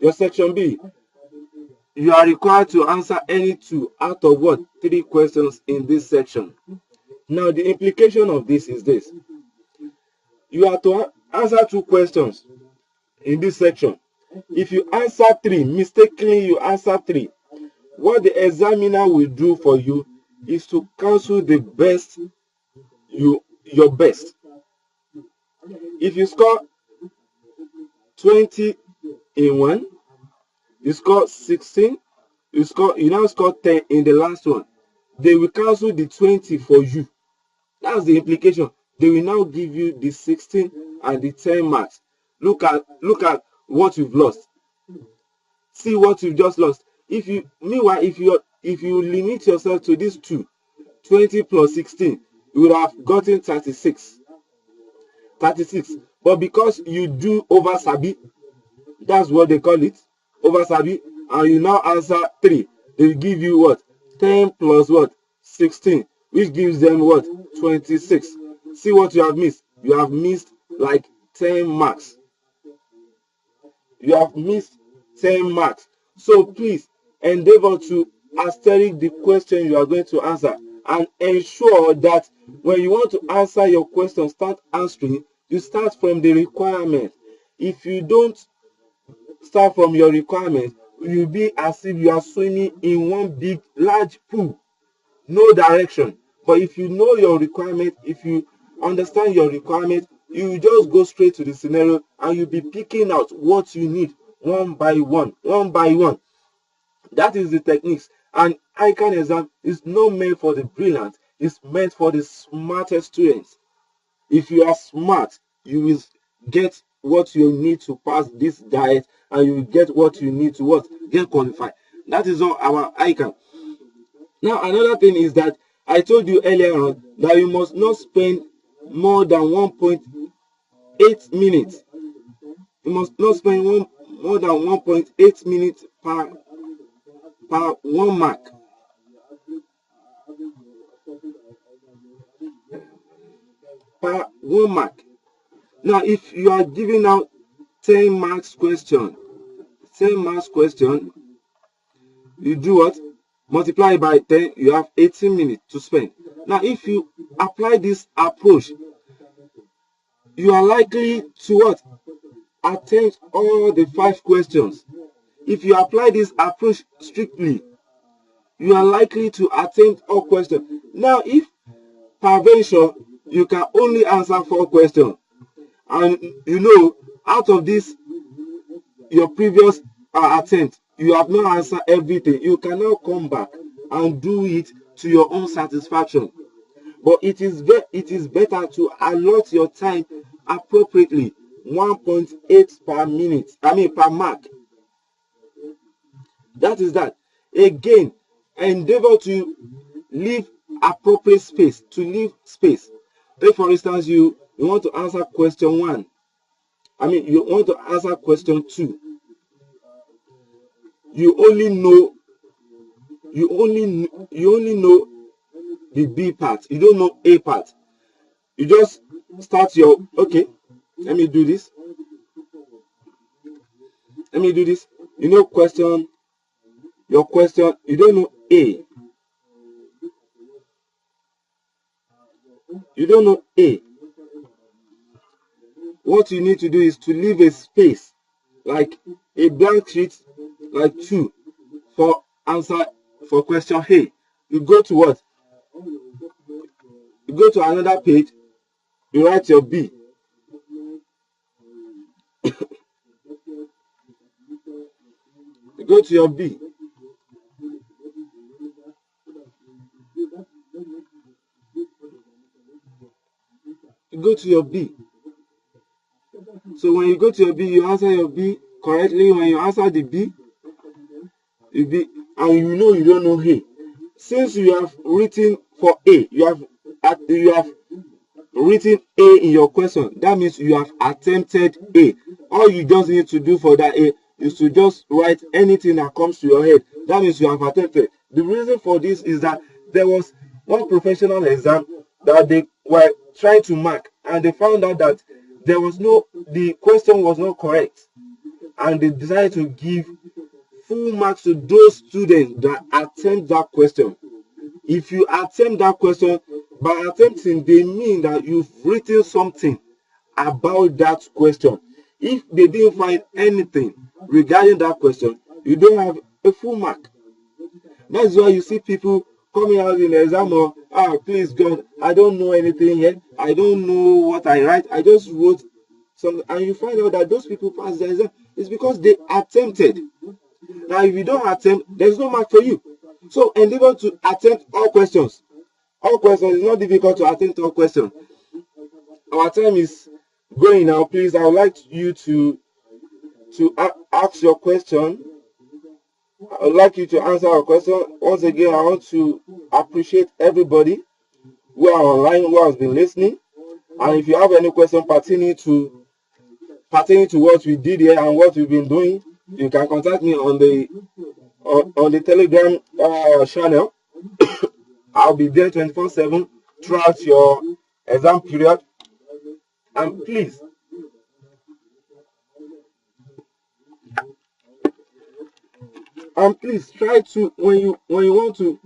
Your section B. You are required to answer any 2 out of what? 3 questions in this section. Now, the implication of this is this. You have to answer 2 questions in this section. If you answer 3, mistakenly you answer 3, what the examiner will do for you is to cancel the best, your best. If you score 20 in 1, you score 16, you now score 10 in the last one, they will cancel the 20 for you. That's the implication. They will now give you the 16 and the 10 marks. Look at what you've lost. See what you've just lost. Meanwhile, if you limit yourself to these 2, 20 plus 16, you would have gotten 36. But because you do over sabi, that's what they call it, over sabi, and you now answer 3, they will give you what? 10 plus what? 16, which gives them what? 26. See what you have missed. You have missed like 10 marks. You have missed 10 marks. So please endeavor to asterisk the question you are going to answer, and ensure that when you want to answer your question, start answering, you start from the requirement. If you don't start from your requirement, you'll be as if you are swimming in one big large pool, no direction. But if you know your requirement, if you understand your requirement, you will just go straight to the scenario and you'll be picking out what you need one by one. That is the techniques. And ICAN exam is not meant for the brilliant, it's meant for the smartest students. If you are smart, you will get what you need to pass this diet, and you will get what you need to get qualified. That is all our ICAN. Now, another thing is that I told you earlier on that you must not spend more than 1.8 minutes. You must not spend more than 1.8 minutes per 1 mark. Per 1 mark. Now, if you are giving out 10 marks question, 10 marks question, you do what? Multiply by 10, you have 18 minutes to spend. Now, if you apply this approach, you are likely to what? Attempt all the 5 questions. If you apply this approach strictly, you are likely to attempt all questions. Now, if peradventure you can only answer 4 questions, and you know, out of this, your previous attempt, you have not answered everything, you can now come back and do it to your own satisfaction. But it is better to allot your time appropriately, 1.8 per minute, per mark. That is that. Again, endeavor to leave appropriate space, Take for instance, you want to answer question 1. You want to answer question 2. You only know the B part. You don't know A part. You just start your, okay, let me do this. You know, your question, you don't know A. You don't know A. What you need to do is to leave a space, like a blank sheet, like 2, for answer for question A. You go to what? You go to another page, you write your B. You go to your B. You go to your B. So when you go to your B, you answer your B correctly. When you answer the B, and you know you don't know A. Since you have written for A, you have written A in your question. That means you have attempted A. All you just need to do for that A is to just write anything that comes to your head. That means you have attempted. The reason for this is that there was one professional exam that they were trying to mark, and they found out that the question was not correct, and they decided to give full marks to those students that attempt that question. If you attempt that question, by attempting, they mean that you've written something about that question. If they didn't find anything regarding that question, you don't have a full mark. That's why you see people coming out in the exam or, please God, I don't know anything yet. I don't know what I write. I just wrote something. And you find out that those people pass the exam. It's because they attempted. Now, if you don't attempt, there's no mark for you. So endeavor to attempt all questions. All questions. It's not difficult to attempt all questions. Our time is going now. Please, I would like you to ask your question. I would like you to answer our question. Once again, I want to appreciate everybody who are online, who has been listening. And if you have any question pertaining to what we did here and what we've been doing, you can contact me on the Telegram channel. I'll be there 24/7 throughout your exam period. And please, try to, when you want to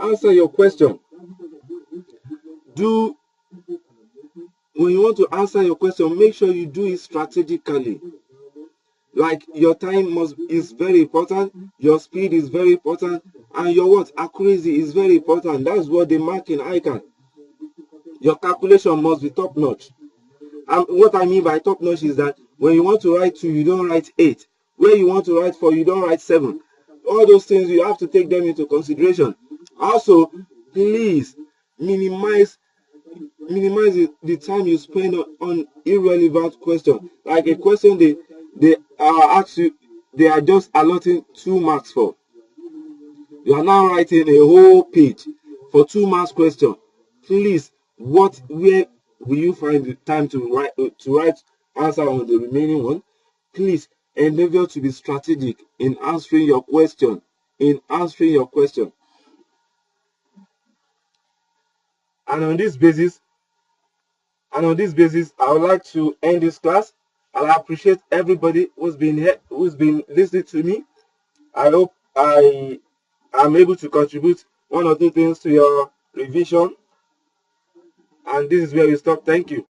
answer your question, make sure you do it strategically. Like, your time is very important, your speed is very important, and your accuracy is very important. That's what they mark in ICAN. Your calculation must be top notch. And what I mean by top notch is that when you want to write 2, you don't write 8. Where you want to write 4, you don't write 7. All those things, you have to take them into consideration. Also, please minimize the time you spend on irrelevant questions. Like a question they ask you, they are just allotting 2 marks for. You are now writing a whole page for 2 marks question. Please, where will you find the time to write answer on the remaining one? Please endeavor to be strategic in answering your question. And on this basis, I would like to end this class. I appreciate everybody who's been listening to me. I hope I am able to contribute one or two things to your revision. And this is where we stop. Thank you.